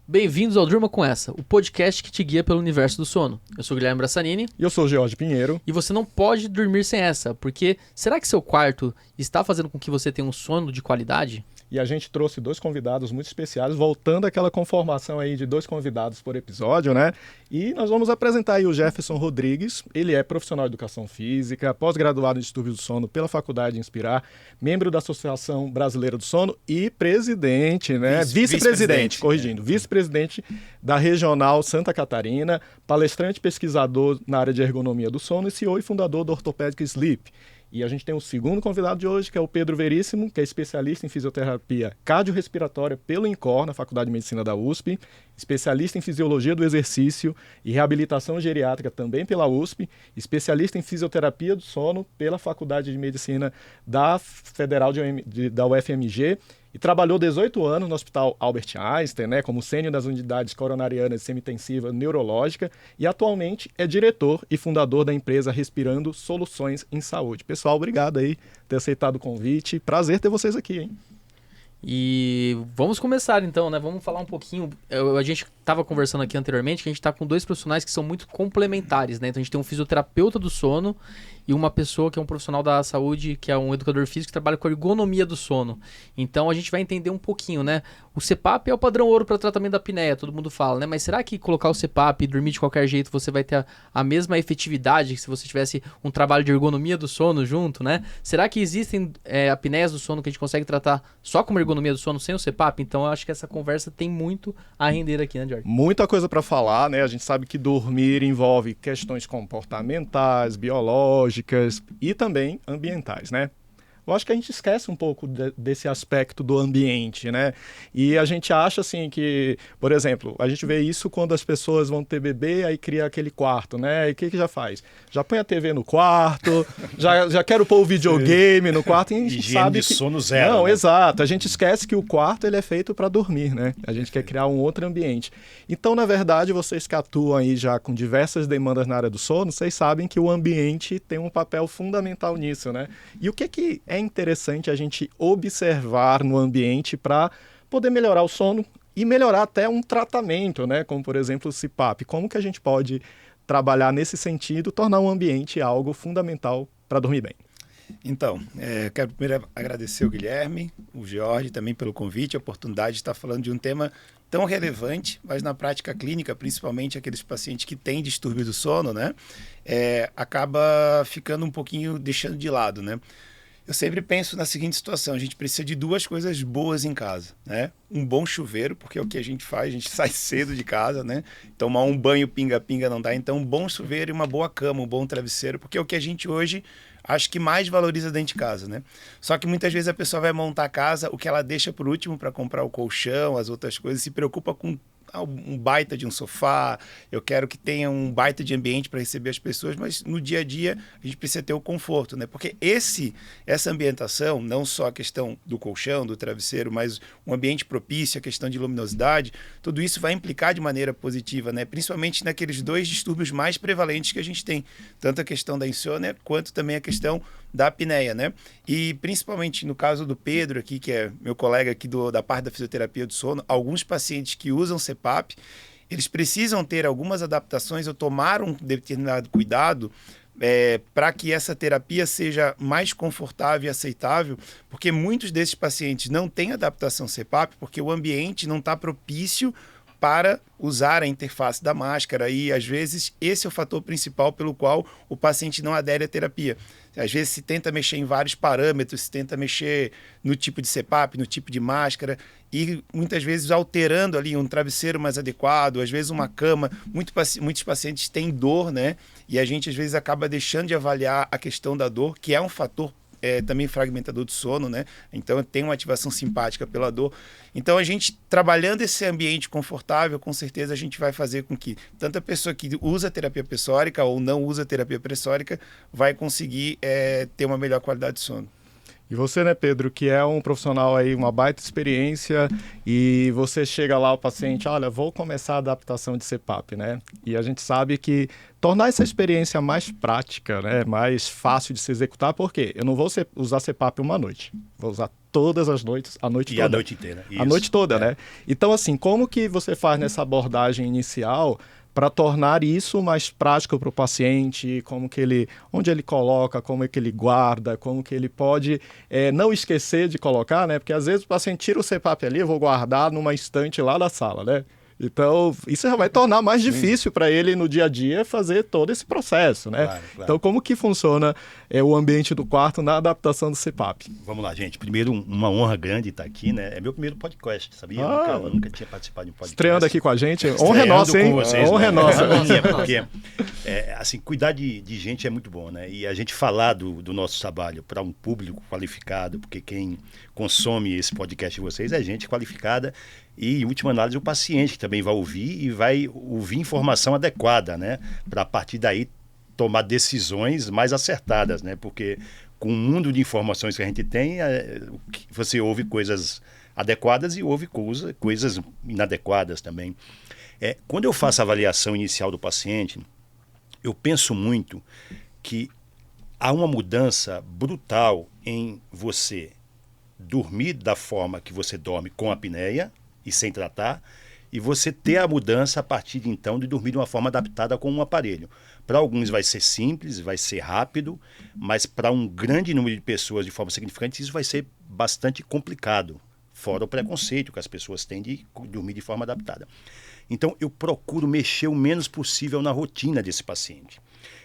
Bem-vindos ao Durma Com Essa, o podcast que te guia pelo universo do sono. Eu sou o Guilherme Brassanini. E eu sou o George Pinheiro. E você não pode dormir sem essa, porque será que seu quarto está fazendo com que você tenha um sono de qualidade? E a gente trouxe dois convidados muito especiais, voltando àquela conformação aí de 2 convidados por episódio, né? E nós vamos apresentar aí o Jefferson Rodrigues. Ele é profissional de educação física, pós-graduado em distúrbios do sono pela Faculdade Inspirar, membro da Associação Brasileira do Sono e presidente, né? Vice-presidente, corrigindo, vice-presidente da Regional Santa Catarina, palestrante pesquisador na área de ergonomia do sono e CEO e fundador do Orthopedic Sleep. E a gente tem o segundo convidado de hoje, que é o Pedro Veríssimo, que é especialista em fisioterapia cardiorrespiratória pelo INCOR, na Faculdade de Medicina da USP, especialista em fisiologia do exercício e reabilitação geriátrica também pela USP, especialista em fisioterapia do sono pela Faculdade de Medicina da Federal da UFMG, e trabalhou 18 anos no Hospital Albert Einstein, né, como sênior das unidades coronarianas e semi-intensiva neurológica, e atualmente é diretor e fundador da empresa Respirando Soluções em Saúde. Pessoal, obrigado aí por ter aceitado o convite. Prazer ter vocês aqui, hein? E vamos começar então, né? Vamos falar um pouquinho. A gente estava conversando aqui anteriormente que a gente está com 2 profissionais que são muito complementares, né? Então a gente tem um fisioterapeuta do sono e uma pessoa que é um profissional da saúde, que é um educador físico que trabalha com a ergonomia do sono. Então a gente vai entender um pouquinho, né? O CPAP é o padrão ouro para tratamento da apneia, todo mundo fala, né? Mas será que colocar o CPAP e dormir de qualquer jeito você vai ter a mesma efetividade que se você tivesse um trabalho de ergonomia do sono junto, né? Será que existem apneias do sono que a gente consegue tratar só com uma ergonomia do sono sem o CPAP? Então eu acho que essa conversa tem muito a render aqui, né, George? Muita coisa para falar, né? A gente sabe que dormir envolve questões comportamentais, biológicas e também ambientais, né? Eu acho que a gente esquece um pouco desse aspecto do ambiente, né? E a gente acha assim que, por exemplo, a gente vê isso quando as pessoas vão ter bebê, aí cria aquele quarto, né? E o que já faz? Já põe a TV no quarto, já quero pôr o videogame no quarto, e a gente Higiene sabe de que... sono zero. Não, né? exato. A gente esquece que o quarto ele é feito para dormir, né? A gente quer criar um outro ambiente. Então, na verdade, vocês que atuam aí já com diversas demandas na área do sono, vocês sabem que o ambiente tem um papel fundamental nisso, né? E o que é interessante a gente observar no ambiente para poder melhorar o sono e melhorar até um tratamento, né? Como, por exemplo, o CPAP. Como que a gente pode trabalhar nesse sentido, tornar um ambiente algo fundamental para dormir bem? Então, quero primeiro agradecer o Guilherme, o George também pelo convite, a oportunidade de estar falando de um tema tão relevante, mas na prática clínica, principalmente aqueles pacientes que têm distúrbio do sono, né? Acaba ficando um pouquinho deixando de lado, né? Eu sempre penso na seguinte situação, a gente precisa de 2 coisas boas em casa, né? Um bom chuveiro, porque é o que a gente faz, a gente sai cedo de casa, né? Tomar um banho pinga-pinga não dá, então um bom chuveiro e uma boa cama, um bom travesseiro, porque é o que a gente hoje acho que mais valoriza dentro de casa, né? Só que muitas vezes a pessoa vai montar a casa, o que ela deixa por último para comprar o colchão, as outras coisas, se preocupa com um baita de um sofá, eu quero que tenha um baita de ambiente para receber as pessoas, mas no dia a dia a gente precisa ter o conforto, né? Porque essa ambientação, não só a questão do colchão, do travesseiro, mas um ambiente propício, a questão de luminosidade, tudo isso vai implicar de maneira positiva, né? Principalmente naqueles 2 distúrbios mais prevalentes que a gente tem, tanto a questão da insônia quanto também a questão da apneia, né? E principalmente no caso do Pedro aqui, que é meu colega aqui da parte da fisioterapia do sono, alguns pacientes que usam CPAP, eles precisam ter algumas adaptações ou tomar um determinado cuidado para que essa terapia seja mais confortável e aceitável, porque muitos desses pacientes não têm adaptação CPAP, porque o ambiente não está propício para usar a interface da máscara e, às vezes, esse é o fator principal pelo qual o paciente não adere à terapia. Às vezes se tenta mexer em vários parâmetros, se tenta mexer no tipo de CPAP, no tipo de máscara e muitas vezes alterando ali um travesseiro mais adequado, às vezes uma cama. Muitos pacientes têm dor, né? E a gente às vezes acaba deixando de avaliar a questão da dor, que é um fator também fragmentador do sono, né? Então tem uma ativação simpática pela dor. Então a gente trabalhando esse ambiente confortável, com certeza a gente vai fazer com que tanto a pessoa que usa terapia pressórica ou não usa terapia pressórica vai conseguir ter uma melhor qualidade de sono. E você, né, Pedro, que é um profissional aí, uma baita experiência, e você chega lá, o paciente, olha, vou começar a adaptação de CPAP, né? E a gente sabe que tornar essa experiência mais prática, né, mais fácil de se executar, porque eu não vou usar CPAP uma noite, vou usar todas as noites, a noite toda. E a noite inteira. A noite toda, né? Então, assim, como que você faz nessa abordagem inicial para tornar isso mais prático para o paciente, onde ele coloca, como é que ele guarda, como que ele pode não esquecer de colocar, né? Porque às vezes o paciente tira o CPAP ali, eu vou guardar numa estante lá da sala, né? Então, isso já vai tornar mais difícil para ele no dia a dia fazer todo esse processo, né? Claro. Então, como que funciona o ambiente do quarto na adaptação do CPAP? Vamos lá, gente. Primeiro, uma honra grande estar aqui, né? É meu primeiro podcast, sabia? Nunca tinha participado de um podcast. Estreando aqui com a gente. Honra é nossa, hein? Honra é nossa. Porque, assim, cuidar de gente é muito bom, né? E a gente falar do nosso trabalho para um público qualificado, porque quem consome esse podcast de vocês é gente qualificada e, em última análise, o paciente que também vai ouvir e vai ouvir informação adequada, né? Para, a partir daí, tomar decisões mais acertadas, né? Porque com o mundo de informações que a gente tem, você ouve coisas adequadas e ouve coisas inadequadas também. Quando eu faço a avaliação inicial do paciente, eu penso muito que há uma mudança brutal em você dormir da forma que você dorme com a apneia e sem tratar, e você ter a mudança a partir de então de dormir de uma forma adaptada com um aparelho. Para alguns vai ser simples, vai ser rápido, mas para um grande número de pessoas de forma significante isso vai ser bastante complicado, fora o preconceito que as pessoas têm de dormir de forma adaptada. Então eu procuro mexer o menos possível na rotina desse paciente.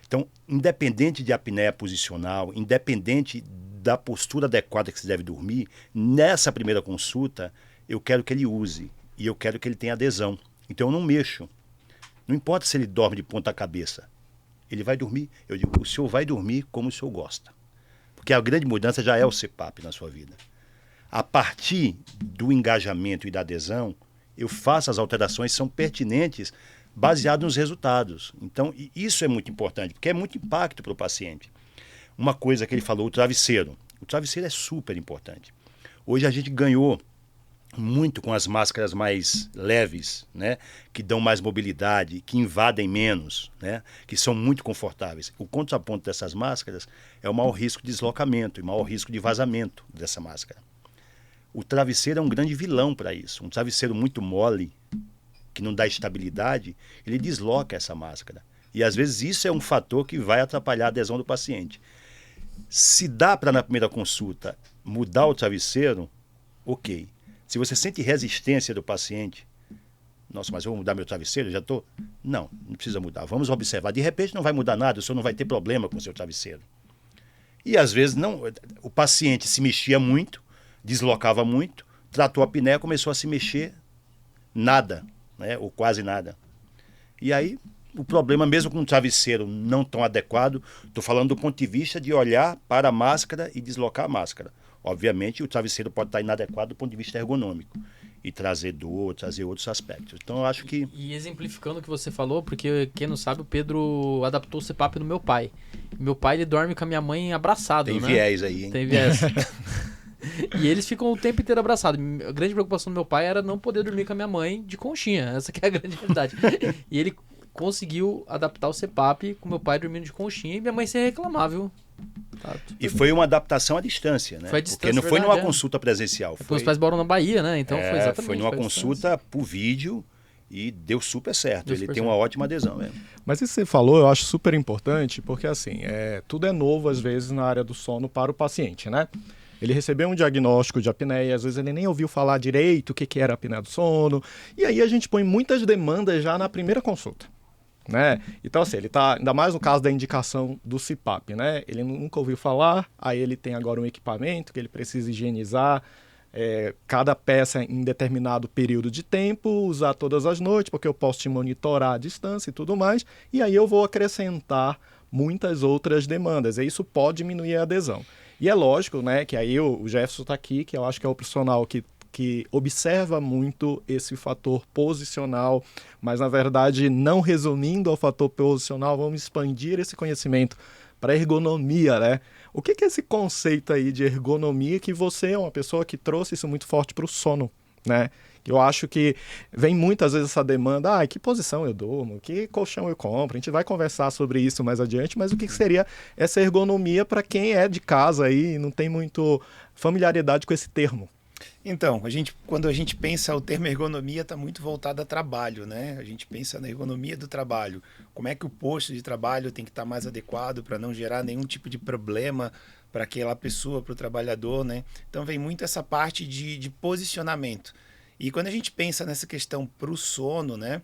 Então, independente de apneia posicional, independente da postura adequada que se deve dormir, nessa primeira consulta eu quero que ele use e eu quero que ele tenha adesão. Então eu não mexo. Não importa se ele dorme de ponta cabeça. Ele vai dormir. Eu digo, o senhor vai dormir como o senhor gosta. Porque a grande mudança já é o CPAP na sua vida. A partir do engajamento e da adesão, eu faço as alterações que são pertinentes baseado nos resultados. Então, isso é muito importante, porque é muito impacto para o paciente. Uma coisa que ele falou, o travesseiro. O travesseiro é super importante. Hoje a gente ganhou muito com as máscaras mais leves, né, que dão mais mobilidade, que invadem menos, né, que são muito confortáveis. O contraponto dessas máscaras é o maior risco de deslocamento e o maior risco de vazamento dessa máscara. O travesseiro é um grande vilão para isso. Um travesseiro muito mole, que não dá estabilidade, ele desloca essa máscara. E às vezes isso é um fator que vai atrapalhar a adesão do paciente. Se dá para, na primeira consulta, mudar o travesseiro, ok. Se você sente resistência do paciente, nossa, mas eu vou mudar meu travesseiro, já estou... Não precisa mudar. Vamos observar. De repente não vai mudar nada, o senhor não vai ter problema com o seu travesseiro. E às vezes não, o paciente se mexia muito, deslocava muito, tratou a apneia, começou a se mexer, nada, né, ou quase nada. E aí, o problema, mesmo com um travesseiro não tão adequado, estou falando do ponto de vista de olhar para a máscara e deslocar a máscara. Obviamente, o travesseiro pode estar inadequado do ponto de vista ergonômico e trazer dor, trazer outros aspectos. Então, eu acho que... E exemplificando o que você falou, porque quem não sabe, o Pedro adaptou o CPAP no meu pai. Meu pai, ele dorme com a minha mãe abraçado, Tem né? viés aí, hein? Tem viés. E eles ficam o tempo inteiro abraçados. A grande preocupação do meu pai era não poder dormir com a minha mãe de conchinha. Essa que é a grande realidade. E ele conseguiu adaptar o CPAP com meu pai dormindo de conchinha e minha mãe sem reclamar, viu? Tá, e foi uma adaptação à distância, né? Foi à distância, porque não foi verdade, numa consulta presencial. Os pais moram na Bahia, né? Então foi exatamente. Foi numa consulta por vídeo e deu super certo. Ele tem uma ótima adesão mesmo. Mas isso que você falou, eu acho super importante, porque assim, tudo é novo às vezes na área do sono para o paciente, né? Ele recebeu um diagnóstico de apneia, às vezes ele nem ouviu falar direito o que era a apneia do sono, e aí a gente põe muitas demandas já na primeira consulta. Né? Então, assim, ele está, ainda mais no caso da indicação do CPAP, né? Ele nunca ouviu falar, aí ele tem agora um equipamento que ele precisa higienizar cada peça em determinado período de tempo, usar todas as noites, porque eu posso te monitorar à distância e tudo mais, e aí eu vou acrescentar muitas outras demandas, e isso pode diminuir a adesão. E é lógico, né, que aí o Jefferson está aqui, que eu acho que é o profissional que que observa muito esse fator posicional, mas na verdade, não resumindo ao fator posicional, vamos expandir esse conhecimento para ergonomia, né? O que é esse conceito aí de ergonomia que você é uma pessoa que trouxe isso muito forte para o sono, né? Eu acho que vem muitas vezes essa demanda, que posição eu durmo, que colchão eu compro, a gente vai conversar sobre isso mais adiante, mas o que seria essa ergonomia para quem é de casa aí e não tem muito familiaridade com esse termo? Então, quando a gente pensa, o termo ergonomia está muito voltado a trabalho, né? A gente pensa na ergonomia do trabalho. Como é que o posto de trabalho tem que estar mais adequado para não gerar nenhum tipo de problema para aquela pessoa, para o trabalhador, né? Então vem muito essa parte de posicionamento. E quando a gente pensa nessa questão para o sono, né?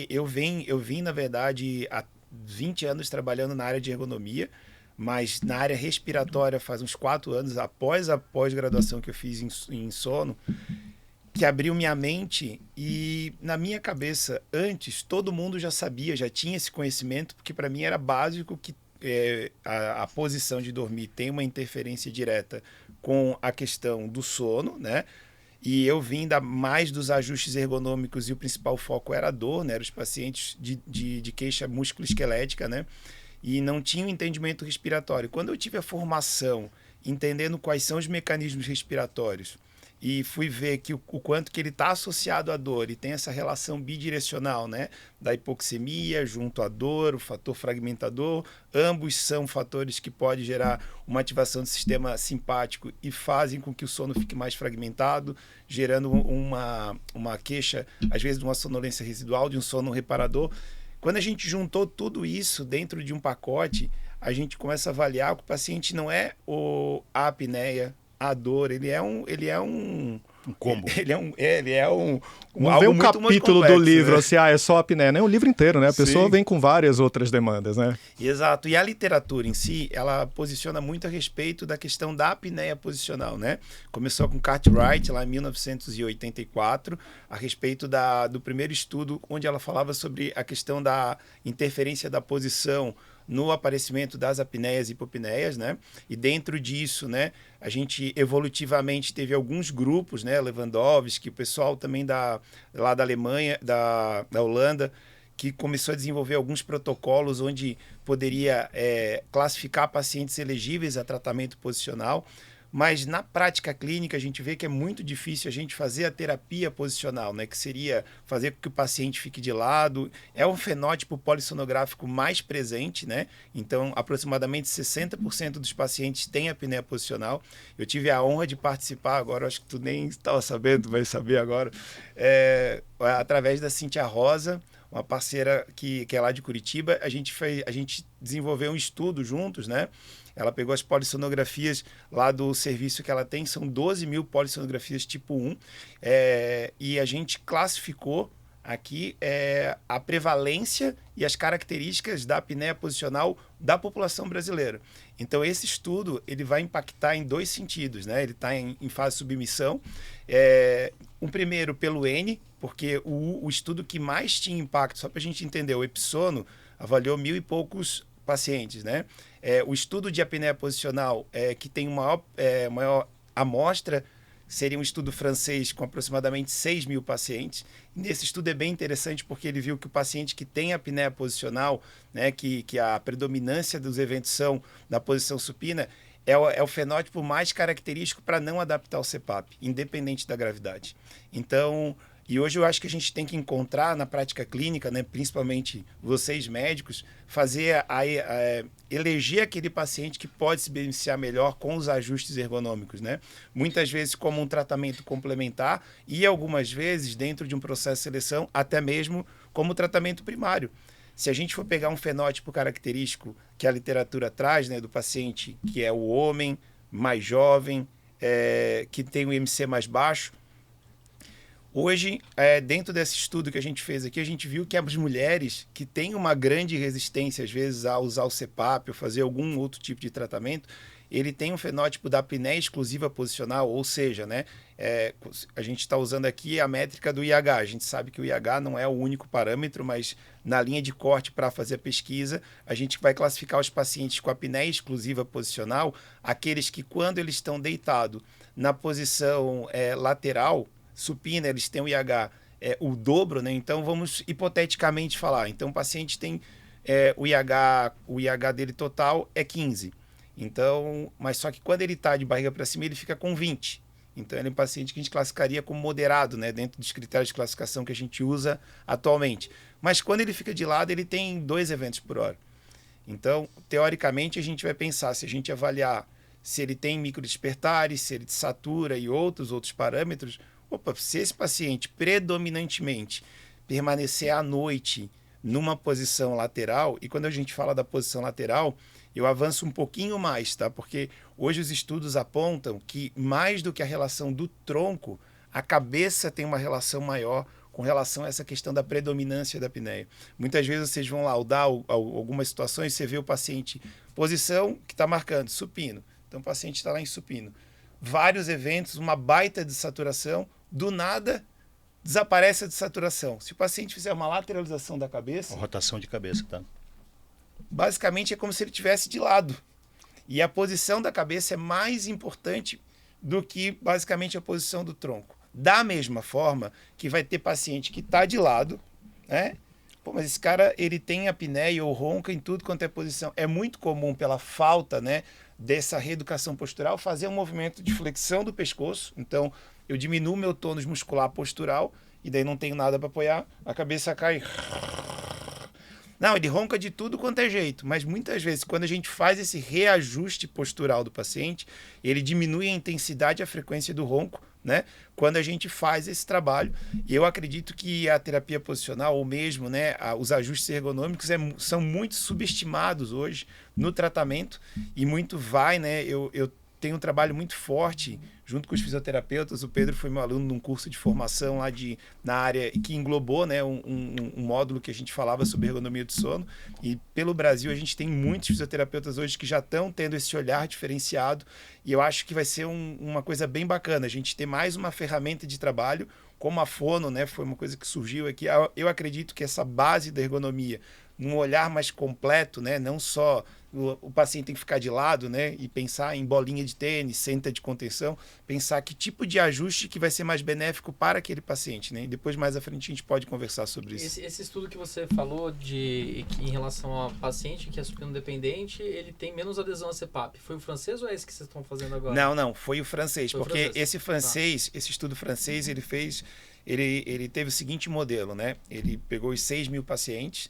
Eu vim, na verdade, há 20 anos trabalhando na área de ergonomia, mas na área respiratória faz uns 4 anos, após a pós-graduação que eu fiz em sono, que abriu minha mente e na minha cabeça, antes, todo mundo já sabia, já tinha esse conhecimento, porque para mim era básico que a posição de dormir tem uma interferência direta com a questão do sono, né? E eu vim mais dos ajustes ergonômicos e o principal foco era a dor, né? Eram os pacientes de queixa musculoesquelética, né? E não tinham entendimento respiratório. Quando eu tive a formação, entendendo quais são os mecanismos respiratórios, e fui ver que o quanto que ele está associado à dor e tem essa relação bidirecional, né? Da hipoxemia junto à dor, o fator fragmentador, ambos são fatores que podem gerar uma ativação do sistema simpático e fazem com que o sono fique mais fragmentado, gerando uma queixa, às vezes de uma sonolência residual, de um sono reparador. Quando a gente juntou tudo isso dentro de um pacote, a gente começa a avaliar que o paciente não é a apneia, a dor, ele é um combo. Ele é um não vem um capítulo complexo, do livro, né? É só apneia, nem o livro inteiro, né? A pessoa vem com várias outras demandas, né? Exato. E a literatura em si, ela posiciona muito a respeito da questão da apneia posicional, né? Começou com Cartwright, lá em 1984, a respeito do primeiro estudo, onde ela falava sobre a questão da interferência da posição no aparecimento das apneias e hipopneias, né? E dentro disso, né, a gente evolutivamente teve alguns grupos, né, Lewandowski, o pessoal também lá da Alemanha, da Holanda, que começou a desenvolver alguns protocolos onde poderia classificar pacientes elegíveis a tratamento posicional. Mas na prática clínica a gente vê que é muito difícil a gente fazer a terapia posicional, né? Que seria fazer com que o paciente fique de lado. É um fenótipo polissonográfico mais presente, né? Então, aproximadamente 60% dos pacientes têm apneia posicional. Eu tive a honra de participar agora, acho que tu nem estava sabendo, vai saber agora, através da Cíntia Rosa, uma parceira que é lá de Curitiba. A gente desenvolveu um estudo juntos, né? Ela pegou as polissonografias lá do serviço que ela tem, são 12 mil polissonografias tipo 1, e a gente classificou aqui a prevalência e as características da apneia posicional da população brasileira. Então, esse estudo ele vai impactar em 2 sentidos, né? Ele está em fase de submissão. Um primeiro pelo N, porque o estudo que mais tinha impacto, só para a gente entender, o Epsono avaliou 1.000 e poucos pacientes, né? O estudo de apneia posicional, que tem maior amostra, seria um estudo francês com aproximadamente 6 mil pacientes. Nesse estudo é bem interessante porque ele viu que o paciente que tem apneia posicional, né, que a predominância dos eventos são na posição supina, é o fenótipo mais característico para não adaptar o CPAP, independente da gravidade. Então, e hoje eu acho que a gente tem que encontrar na prática clínica, né, principalmente vocês médicos, eleger aquele paciente que pode se beneficiar melhor com os ajustes ergonômicos, né? Muitas vezes como um tratamento complementar e algumas vezes dentro de um processo de seleção, até mesmo como tratamento primário. Se a gente for pegar um fenótipo característico que a literatura traz, né, do paciente que é o homem mais jovem, que tem o IMC mais baixo, hoje, dentro desse estudo que a gente fez aqui, a gente viu que as mulheres que têm uma grande resistência, às vezes, a usar o CPAP ou fazer algum outro tipo de tratamento, ele tem um fenótipo da apneia exclusiva posicional, ou seja, né, a gente está usando aqui a métrica do IH. A gente sabe que o IH não é o único parâmetro, mas na linha de corte para fazer a pesquisa, a gente vai classificar os pacientes com apneia exclusiva posicional, aqueles que quando eles estão deitados na posição lateral, supina, eles têm o IH o dobro, né? Então vamos hipoteticamente falar. Então o paciente tem o IH dele total é 15. Então, mas só que quando ele está de barriga para cima, ele fica com 20. Então ele é um paciente que a gente classificaria como moderado, né? Dentro dos critérios de classificação que a gente usa atualmente. Mas quando ele fica de lado, ele tem 2 eventos por hora. Então, teoricamente, a gente vai pensar, se a gente avaliar se ele tem microdespertares, se ele satura e outros parâmetros, se esse paciente predominantemente permanecer à noite numa posição lateral, e quando a gente fala da posição lateral, eu avanço um pouquinho mais, tá? Porque hoje os estudos apontam que mais do que a relação do tronco, a cabeça tem uma relação maior com relação a essa questão da predominância da apneia. Muitas vezes vocês vão laudar algumas situações, você vê o paciente, posição que está marcando, supino. Então o paciente está lá em supino. Vários eventos, uma baita de saturação, do nada desaparece a desaturação. Se o paciente fizer uma lateralização da cabeça... Uma rotação de cabeça, tá? Basicamente é como se ele estivesse de lado. E a posição da cabeça é mais importante do que basicamente a posição do tronco. Da mesma forma que vai ter paciente que está de lado, né? Pô, mas esse cara, ele tem apneia ou ronca em tudo quanto é posição. É muito comum, pela falta, né, dessa reeducação postural, fazer um movimento de flexão do pescoço. Então, eu diminuo meu tônus muscular postural e daí não tenho nada para apoiar, a cabeça cai. Não, ele ronca de tudo quanto é jeito, mas muitas vezes, quando a gente faz esse reajuste postural do paciente, ele diminui a intensidade e a frequência do ronco, né? Quando a gente faz esse trabalho. E eu acredito que a terapia posicional, ou mesmo, né, os ajustes ergonômicos, são muito subestimados hoje no tratamento, e muito vai, né? Eu tenho um trabalho muito forte junto com os fisioterapeutas. O Pedro foi meu aluno num curso de formação lá na área que englobou, né, um módulo que a gente falava sobre ergonomia do sono. E pelo Brasil a gente tem muitos fisioterapeutas hoje que já estão tendo esse olhar diferenciado, e eu acho que vai ser uma coisa bem bacana a gente ter mais uma ferramenta de trabalho como a fono, né, foi uma coisa que surgiu aqui. Eu acredito que essa base da ergonomia, num olhar mais completo, né, não só o paciente tem que ficar de lado, né, e pensar em bolinha de tênis, senta de contenção, pensar que tipo de ajuste que vai ser mais benéfico para aquele paciente, né? E depois, mais à frente, a gente pode conversar sobre isso. Esse estudo que você falou que em relação ao paciente que é supino dependente, ele tem menos adesão a CPAP. Foi o francês ou é esse que vocês estão fazendo agora? Não, foi o francês, porque esse estudo francês, ele teve o seguinte modelo, né? Ele pegou os 6 mil pacientes,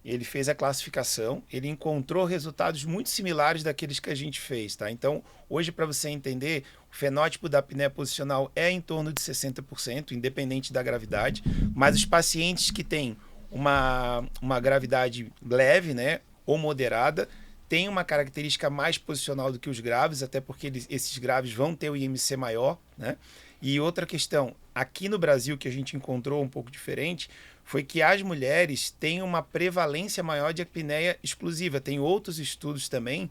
ele fez a classificação, ele encontrou resultados muito similares daqueles que a gente fez, tá? Então, hoje, para você entender, o fenótipo da apneia posicional é em torno de 60%, independente da gravidade, mas os pacientes que têm uma gravidade leve, né, ou moderada, têm uma característica mais posicional do que os graves, até porque esses graves vão ter o IMC maior, né? E outra questão, aqui no Brasil, que a gente encontrou um pouco diferente, foi que as mulheres têm uma prevalência maior de apneia explosiva. Tem outros estudos também,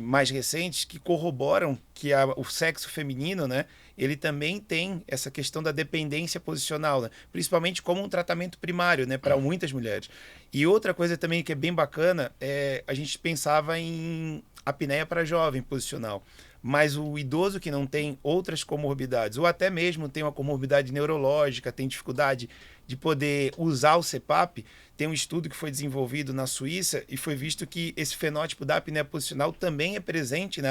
mais recentes, que corroboram que o sexo feminino, né, ele também tem essa questão da dependência posicional, né, principalmente como um tratamento primário, né, para muitas mulheres. E outra coisa também que é bem bacana, a gente pensava em apneia para jovem posicional. Mas o idoso que não tem outras comorbidades, ou até mesmo tem uma comorbidade neurológica, tem dificuldade de poder usar o CPAP, tem um estudo que foi desenvolvido na Suíça e foi visto que esse fenótipo da apneia posicional também é presente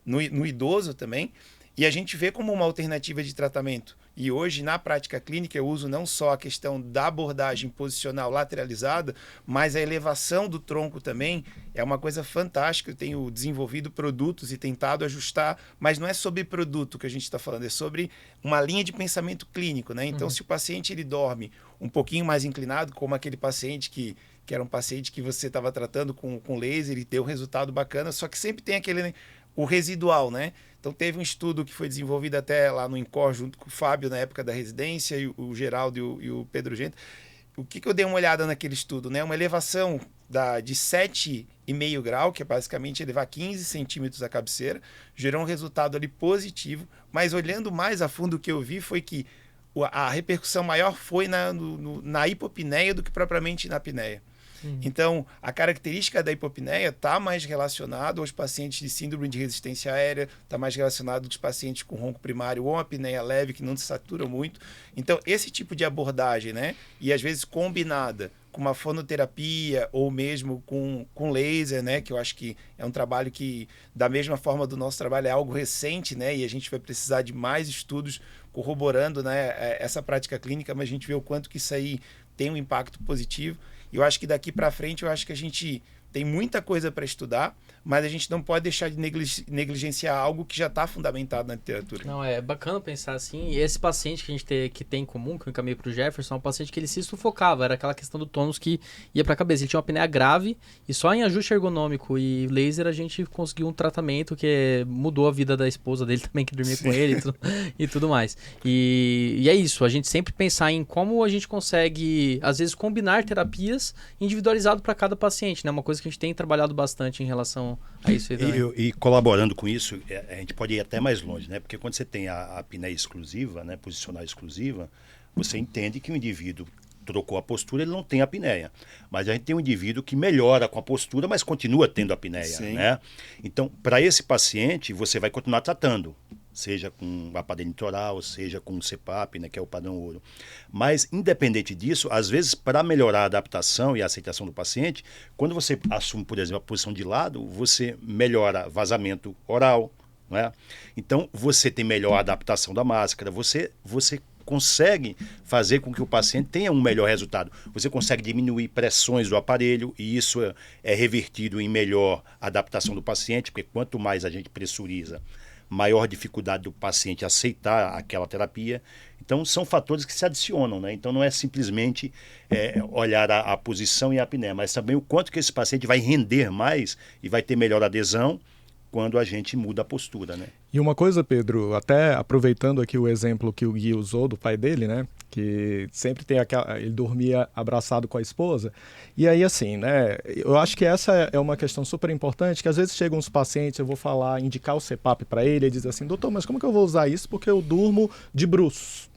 no idoso também, e a gente vê como uma alternativa de tratamento. E hoje, na prática clínica, eu uso não só a questão da abordagem posicional lateralizada, mas a elevação do tronco também é uma coisa fantástica. Eu tenho desenvolvido produtos e tentado ajustar, mas não é sobre produto que a gente está falando, é sobre uma linha de pensamento clínico, né? Então, se o paciente ele dorme um pouquinho mais inclinado, como aquele paciente que era um paciente que você estava tratando com laser e deu um resultado bacana, só que sempre tem aquele, né, o residual, né? Então, teve um estudo que foi desenvolvido até lá no INCOR, junto com o Fábio, na época da residência, e o Geraldo e o Pedro Gento. O que eu dei uma olhada naquele estudo, né? Uma elevação de 7,5 grau, que é basicamente elevar 15 centímetros a cabeceira, gerou um resultado ali positivo, mas olhando mais a fundo, o que eu vi foi que a repercussão maior foi na hipopneia do que propriamente na apneia. Então, a característica da hipopneia está mais relacionada aos pacientes de síndrome de resistência aérea, está mais relacionado aos pacientes com ronco primário ou apneia leve, que não se satura muito. Então, esse tipo de abordagem, né, e às vezes combinada com uma fonoterapia ou mesmo com laser, né, que eu acho que é um trabalho que, da mesma forma do nosso trabalho, é algo recente, né, e a gente vai precisar de mais estudos corroborando, né, essa prática clínica, mas a gente vê o quanto que isso aí tem um impacto positivo. E eu acho que daqui para frente, eu acho que a gente tem muita coisa para estudar, mas a gente não pode deixar de negligenciar algo que já está fundamentado na literatura. Não, é bacana pensar assim. E esse paciente que a gente tem em comum, que eu encaminhei para o Jefferson, é um paciente que ele se sufocava. Era aquela questão do tônus que ia para a cabeça. Ele tinha uma apneia grave e só em ajuste ergonômico e laser a gente conseguiu um tratamento que mudou a vida da esposa dele também, que dormia com ele e tudo mais. E é isso, a gente sempre pensar em como a gente consegue, às vezes, combinar terapias individualizado para cada paciente, né? Uma coisa que a gente tem trabalhado bastante em relação a isso aí também. E colaborando com isso, a gente pode ir até mais longe, né? Porque quando você tem a apneia exclusiva, né, posicional exclusiva, você entende que o indivíduo trocou a postura, ele não tem apneia. Mas a gente tem um indivíduo que melhora com a postura, mas continua tendo apneia, né? Então, para esse paciente, você vai continuar tratando, seja com aparelho intraoral, seja com o CPAP, né, que é o padrão ouro. Mas, independente disso, às vezes, para melhorar a adaptação e a aceitação do paciente, quando você assume, por exemplo, a posição de lado, você melhora vazamento oral, né? Então, você tem melhor adaptação da máscara, você consegue fazer com que o paciente tenha um melhor resultado. Você consegue diminuir pressões do aparelho e isso é revertido em melhor adaptação do paciente, porque quanto mais a gente pressuriza, maior dificuldade do paciente aceitar aquela terapia. Então, são fatores que se adicionam, né? Então, não é simplesmente olhar a posição e a apneia, mas também o quanto que esse paciente vai render mais e vai ter melhor adesão quando a gente muda a postura, né? E uma coisa, Pedro, até aproveitando aqui o exemplo que o Gui usou do pai dele, né? Que sempre tem ele dormia abraçado com a esposa. E aí, assim, né? Eu acho que essa é uma questão super importante, que às vezes chegam uns pacientes, eu vou indicar o CPAP para ele diz assim, doutor, mas como que eu vou usar isso? Porque eu durmo de bruços,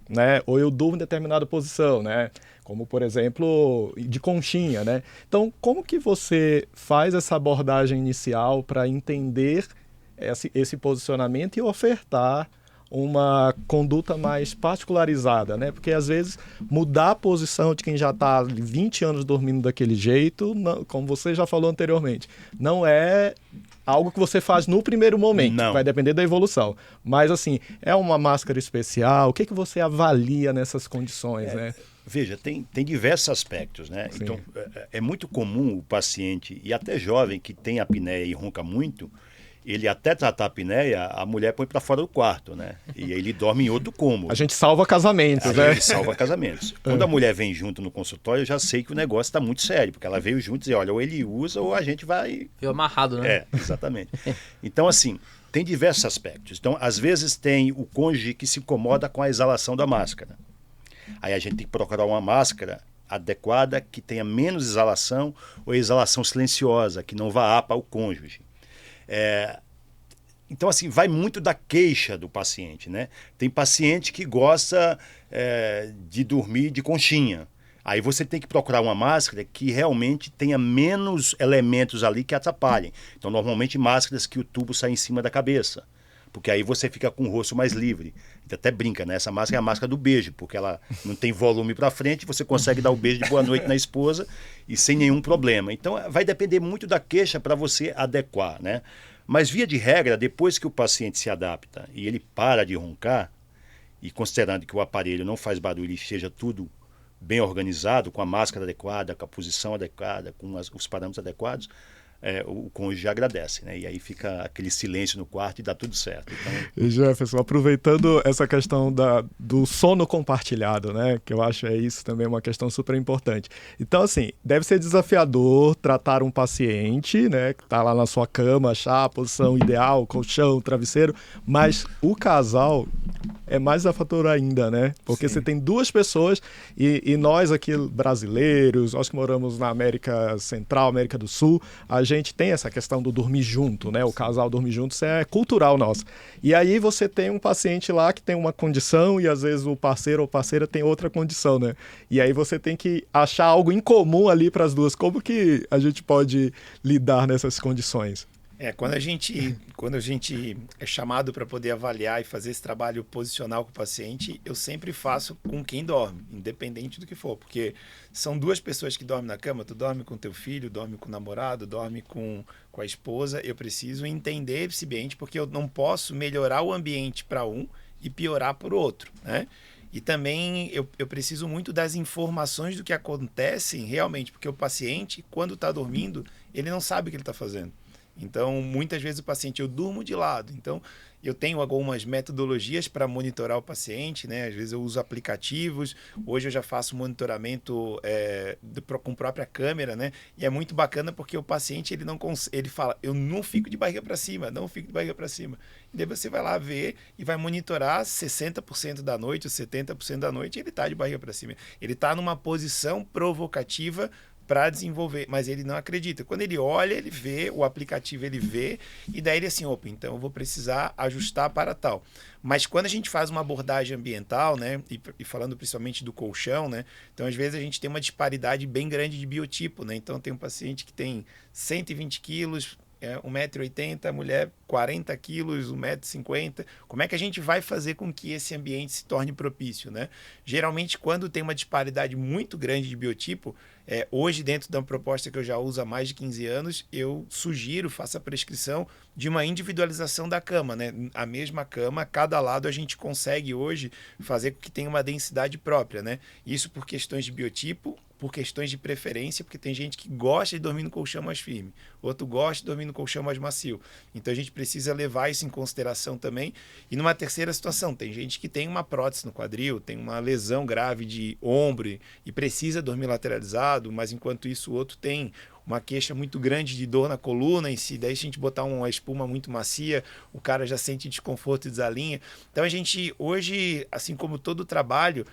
né? Ou eu durmo em determinada posição, né? Como, por exemplo, de conchinha, né? Então, como que você faz essa abordagem inicial para entender esse posicionamento e ofertar uma conduta mais particularizada, né? Porque, às vezes, mudar a posição de quem já está 20 anos dormindo daquele jeito, não, como você já falou anteriormente, não é algo que você faz no primeiro momento, não. Vai depender da evolução. Mas, assim, é uma máscara especial? O que você avalia nessas condições, né? Veja, tem diversos aspectos, né? Sim. Então, é muito comum o paciente, e até jovem, que tem apneia e ronca muito, ele até tratar a apneia, a mulher põe para fora do quarto, né? E aí ele dorme em outro cômodo. A gente salva casamentos, né? A gente salva casamentos. Quando a mulher vem junto no consultório, eu já sei que o negócio está muito sério, porque ela veio junto e diz, olha, ou ele usa ou a gente vai... Veio amarrado, né? Exatamente. Então, assim, tem diversos aspectos. Então, às vezes tem o cônjuge que se incomoda com a exalação da máscara. Aí a gente tem que procurar uma máscara adequada, que tenha menos exalação ou exalação silenciosa, que não vá para o cônjuge. Então, assim, vai muito da queixa do paciente, né? Tem paciente que gosta de dormir de conchinha. Aí você tem que procurar uma máscara que realmente tenha menos elementos ali que atrapalhem. Então, normalmente, máscaras que o tubo sai em cima da cabeça, porque aí você fica com o rosto mais livre. A gente até brinca, né? Essa máscara é a máscara do beijo, porque ela não tem volume para frente, você consegue dar o beijo de boa noite na esposa e sem nenhum problema. Então, vai depender muito da queixa para você adequar, né? Mas, via de regra, depois que o paciente se adapta e ele para de roncar, e considerando que o aparelho não faz barulho e esteja tudo bem organizado, com a máscara adequada, com a posição adequada, com os parâmetros adequados, o cônjuge agradece, né? E aí fica aquele silêncio no quarto e dá tudo certo. Então... E Jefferson, aproveitando essa questão do sono compartilhado, né? Que eu acho isso também uma questão super importante. Então, assim, deve ser desafiador tratar um paciente, né? Que está lá na sua cama, achar a posição ideal, colchão, travesseiro, mas o casal é mais desafiador ainda, né? Porque Sim. Você tem duas pessoas e nós aqui brasileiros, nós que moramos na América Central, América do Sul, a gente gente tem essa questão do dormir junto, né? O casal dormir junto, isso é cultural nosso. E aí você tem um paciente lá que tem uma condição e às vezes o parceiro ou parceira tem outra condição, né? E aí você tem que achar algo em comum ali para as duas. Como que a gente pode lidar nessas condições? Quando a gente é chamado para poder avaliar e fazer esse trabalho posicional com o paciente, eu sempre faço com quem dorme, independente do que for, porque são duas pessoas que dormem na cama, tu dorme com teu filho, dorme com o namorado, dorme com a esposa, eu preciso entender esse ambiente, porque eu não posso melhorar o ambiente para um e piorar para o outro, né? E também eu preciso muito das informações do que acontece realmente, porque o paciente, quando está dormindo, ele não sabe o que ele está fazendo. Então, muitas vezes o paciente, eu durmo de lado. Então, eu tenho algumas metodologias para monitorar o paciente, né? Às vezes eu uso aplicativos. Hoje eu já faço monitoramento com própria câmera, né? E é muito bacana porque o paciente, ele fala, eu não fico de barriga para cima, não fico de barriga para cima. E daí você vai lá ver e vai monitorar 60% da noite ou 70% da noite e ele está de barriga para cima. Ele está numa posição provocativa para desenvolver, mas ele não acredita. Quando ele olha, ele vê, o aplicativo ele vê, e daí ele assim, opa, então eu vou precisar ajustar para tal. Mas quando a gente faz uma abordagem ambiental, né, e falando principalmente do colchão, né, então às vezes a gente tem uma disparidade bem grande de biotipo, né, então tem um paciente que tem 120 quilos, 1,80 m, mulher 40 quilos, 1,50 m. Como é que a gente vai fazer com que esse ambiente se torne propício, né? Geralmente, quando tem uma disparidade muito grande de biotipo, hoje, dentro da proposta que eu já uso há mais de 15 anos, eu sugiro, faço a prescrição de uma individualização da cama, né? A mesma cama, a cada lado a gente consegue hoje fazer com que tenha uma densidade própria, né? Isso por questões de biotipo, por questões de preferência, porque tem gente que gosta de dormir no colchão mais firme, outro gosta de dormir no colchão mais macio. Então a gente precisa levar isso em consideração também. E numa terceira situação, tem gente que tem uma prótese no quadril, tem uma lesão grave de ombro e precisa dormir lateralizado, mas enquanto isso o outro tem uma queixa muito grande de dor na coluna, e se daí a gente botar uma espuma muito macia, o cara já sente desconforto e desalinha. Então a gente hoje, assim como todo trabalho,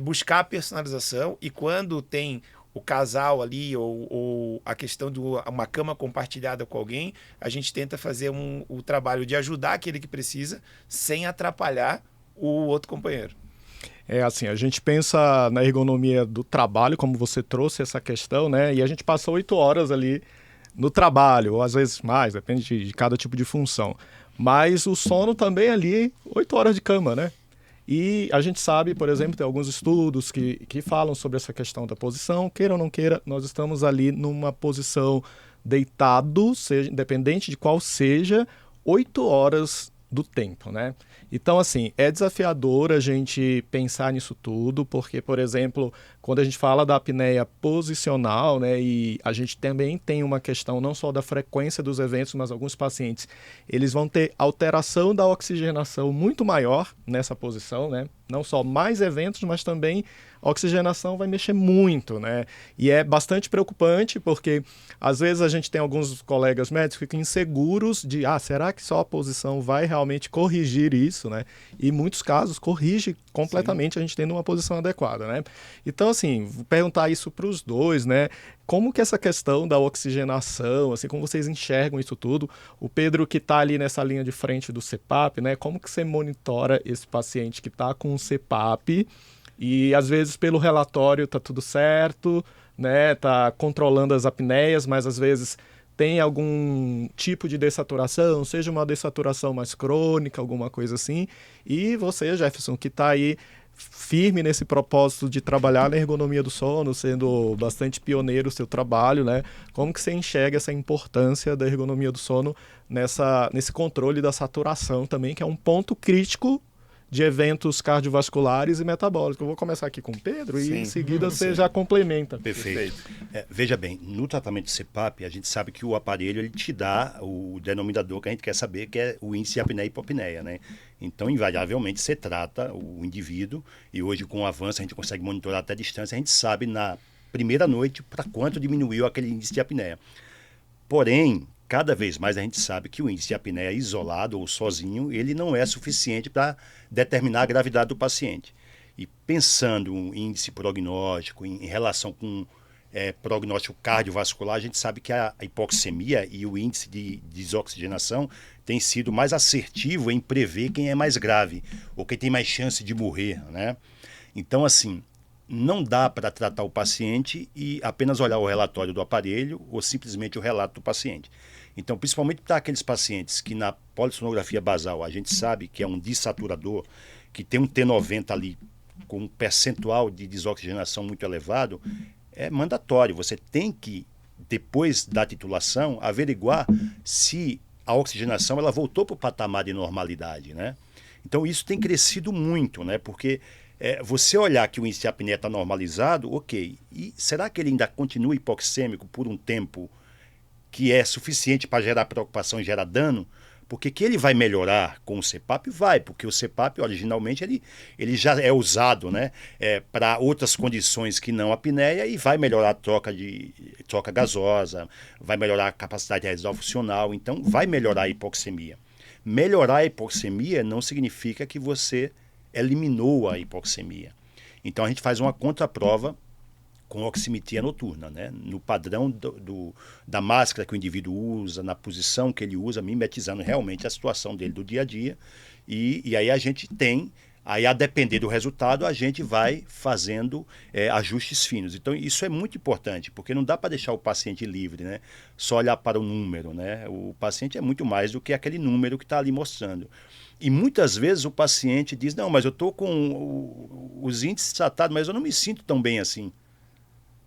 buscar a personalização, e quando tem o casal ali ou a questão de uma cama compartilhada com alguém, a gente tenta fazer o trabalho de ajudar aquele que precisa sem atrapalhar o outro companheiro. Assim, a gente pensa na ergonomia do trabalho, como você trouxe essa questão, né? E a gente passa 8 horas ali no trabalho, ou às vezes mais, depende de cada tipo de função. Mas o sono também ali, 8 horas de cama, né? E a gente sabe, por exemplo, tem alguns estudos que falam sobre essa questão da posição. Queira ou não queira, nós estamos ali numa posição deitado, independente de qual seja, 8 horas do tempo, né? Então, assim, é desafiador a gente pensar nisso tudo, porque, por exemplo, quando a gente fala da apneia posicional, né, e a gente também tem uma questão não só da frequência dos eventos, mas alguns pacientes, eles vão ter alteração da oxigenação muito maior nessa posição, né? Não só mais eventos, mas também a oxigenação vai mexer muito, né? E é bastante preocupante, porque às vezes a gente tem alguns colegas médicos que ficam inseguros de, será que só a posição vai realmente corrigir isso, né? E em muitos casos corrige completamente. Sim. A gente tendo uma posição adequada, né? Então, assim, vou perguntar isso para os dois, né? Como que essa questão da oxigenação, assim, como vocês enxergam isso tudo? O Pedro, que está ali nessa linha de frente do CPAP, né? Como que você monitora esse paciente que está com o CPAP e, às vezes, pelo relatório está tudo certo, né? Está controlando as apneias, mas, às vezes, tem algum tipo de dessaturação, seja uma dessaturação mais crônica, alguma coisa assim. E você, Jefferson, que está aí firme nesse propósito de trabalhar na ergonomia do sono, sendo bastante pioneiro o seu trabalho, né? Como que você enxerga essa importância da ergonomia do sono nesse controle da saturação também, que é um ponto crítico de eventos cardiovasculares e metabólicos? Eu vou começar aqui com o Pedro e em seguida você já complementa. Perfeito. Veja bem, no tratamento de CPAP, a gente sabe que o aparelho ele te dá o denominador que a gente quer saber, que é o índice de apneia e hipopneia, né? Então, invariavelmente, você trata o indivíduo, e hoje, com o avanço, a gente consegue monitorar até a distância, a gente sabe na primeira noite para quanto diminuiu aquele índice de apneia. Porém, cada vez mais a gente sabe que o índice de apneia isolado ou sozinho, ele não é suficiente para determinar a gravidade do paciente. E pensando em índice prognóstico, em relação com prognóstico cardiovascular, a gente sabe que a hipoxemia e o índice de desoxigenação tem sido mais assertivo em prever quem é mais grave ou quem tem mais chance de morrer, né? Então, assim, não dá para tratar o paciente e apenas olhar o relatório do aparelho ou simplesmente o relato do paciente. Então, principalmente para aqueles pacientes que na polissonografia basal a gente sabe que é um dessaturador, que tem um T90 ali com um percentual de desoxigenação muito elevado, é mandatório. Você tem que, depois da titulação, averiguar se a oxigenação ela voltou para o patamar de normalidade, né? Então, isso tem crescido muito, né? Porque você olhar que o índice de apneia está normalizado, ok. E será que ele ainda continua hipoxêmico por um tempo que é suficiente para gerar preocupação e gerar dano? Porque que ele vai melhorar com o CPAP? Vai, porque o CPAP originalmente ele já é usado, né, para outras condições que não a apneia e vai melhorar a troca gasosa, vai melhorar a capacidade residual funcional, então vai melhorar a hipoxemia. Melhorar a hipoxemia não significa que você eliminou a hipoxemia. Então a gente faz uma contraprova com oximetria noturna, né? No padrão da máscara que o indivíduo usa, na posição que ele usa, mimetizando realmente a situação dele do dia a dia. E aí a gente tem, aí a depender do resultado, a gente vai fazendo ajustes finos. Então isso é muito importante, porque não dá para deixar o paciente livre, né? Só olhar para o número, né? O paciente é muito mais do que aquele número que está ali mostrando. E muitas vezes o paciente diz, não, mas eu estou com os índices tratados, mas eu não me sinto tão bem assim.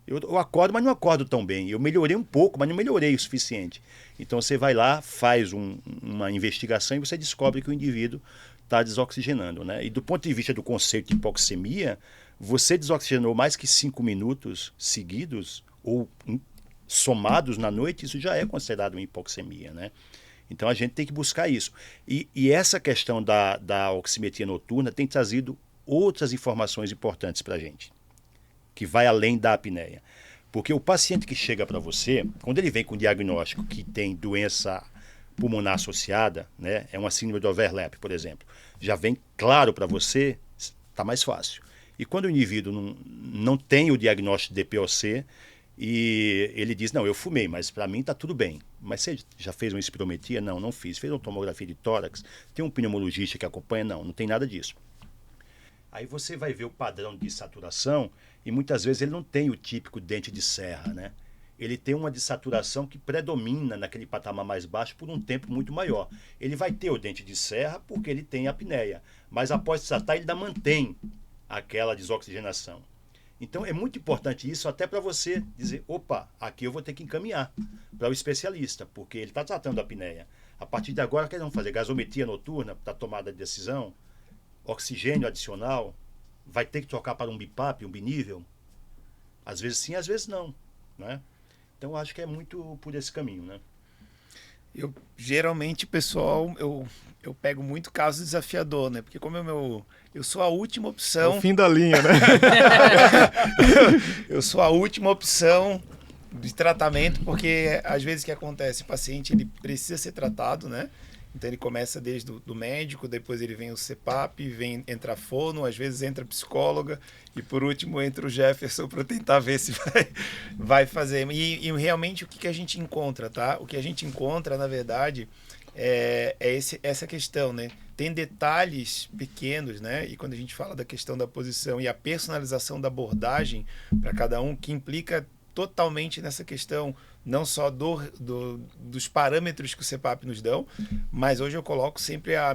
Eu acordo, mas não acordo tão bem. Eu melhorei um pouco, mas não melhorei o suficiente. Então você vai lá, faz uma investigação e você descobre que o indivíduo está desoxigenando, né? E do ponto de vista do conceito de hipoxemia, você desoxigenou mais que 5 minutos seguidos ou somados na noite, isso já é considerado uma hipoxemia, né? Então a gente tem que buscar isso. E essa questão da oximetria noturna tem trazido outras informações importantes para a gente, que vai além da apneia. Porque o paciente que chega para você, quando ele vem com diagnóstico que tem doença pulmonar associada, né, é uma síndrome do overlap, por exemplo, já vem claro para você, está mais fácil. E quando o indivíduo não tem o diagnóstico de DPOC e ele diz, não, eu fumei, mas para mim está tudo bem. Mas você já fez uma espirometria? Não, não fiz. Fez uma tomografia de tórax? Tem um pneumologista que acompanha? Não, não tem nada disso. Aí você vai ver o padrão de saturação e muitas vezes ele não tem o típico dente de serra, né? Ele tem uma dessaturação que predomina naquele patamar mais baixo por um tempo muito maior. Ele vai ter o dente de serra porque ele tem apneia, mas após desatar ele ainda mantém aquela desoxigenação. Então é muito importante isso até para você dizer, opa, aqui eu vou ter que encaminhar para o especialista, porque ele está tratando a apneia. A partir de agora, quer fazer gasometria noturna para tomada de decisão, oxigênio adicional, vai ter que trocar para um BiPAP, um binível? Às vezes sim, às vezes não, né? Então acho que é muito por esse caminho, né? Geralmente, pessoal, eu pego muito caso desafiador, né? Porque como eu sou a última opção... É o fim da linha, né? Eu sou a última opção de tratamento, porque às vezes o que acontece, o paciente ele precisa ser tratado, né? Então ele começa desde do médico, depois ele vem o CPAP, entra a fono, às vezes entra a psicóloga e por último entra o Jefferson para tentar ver se vai fazer. E realmente o que a gente encontra, tá? O que a gente encontra, na verdade, é essa questão, né? Tem detalhes pequenos, né? E quando a gente fala da questão da posição e a personalização da abordagem para cada um, que implica totalmente nessa questão não só dos parâmetros que o CPAP nos dão, mas hoje eu coloco sempre a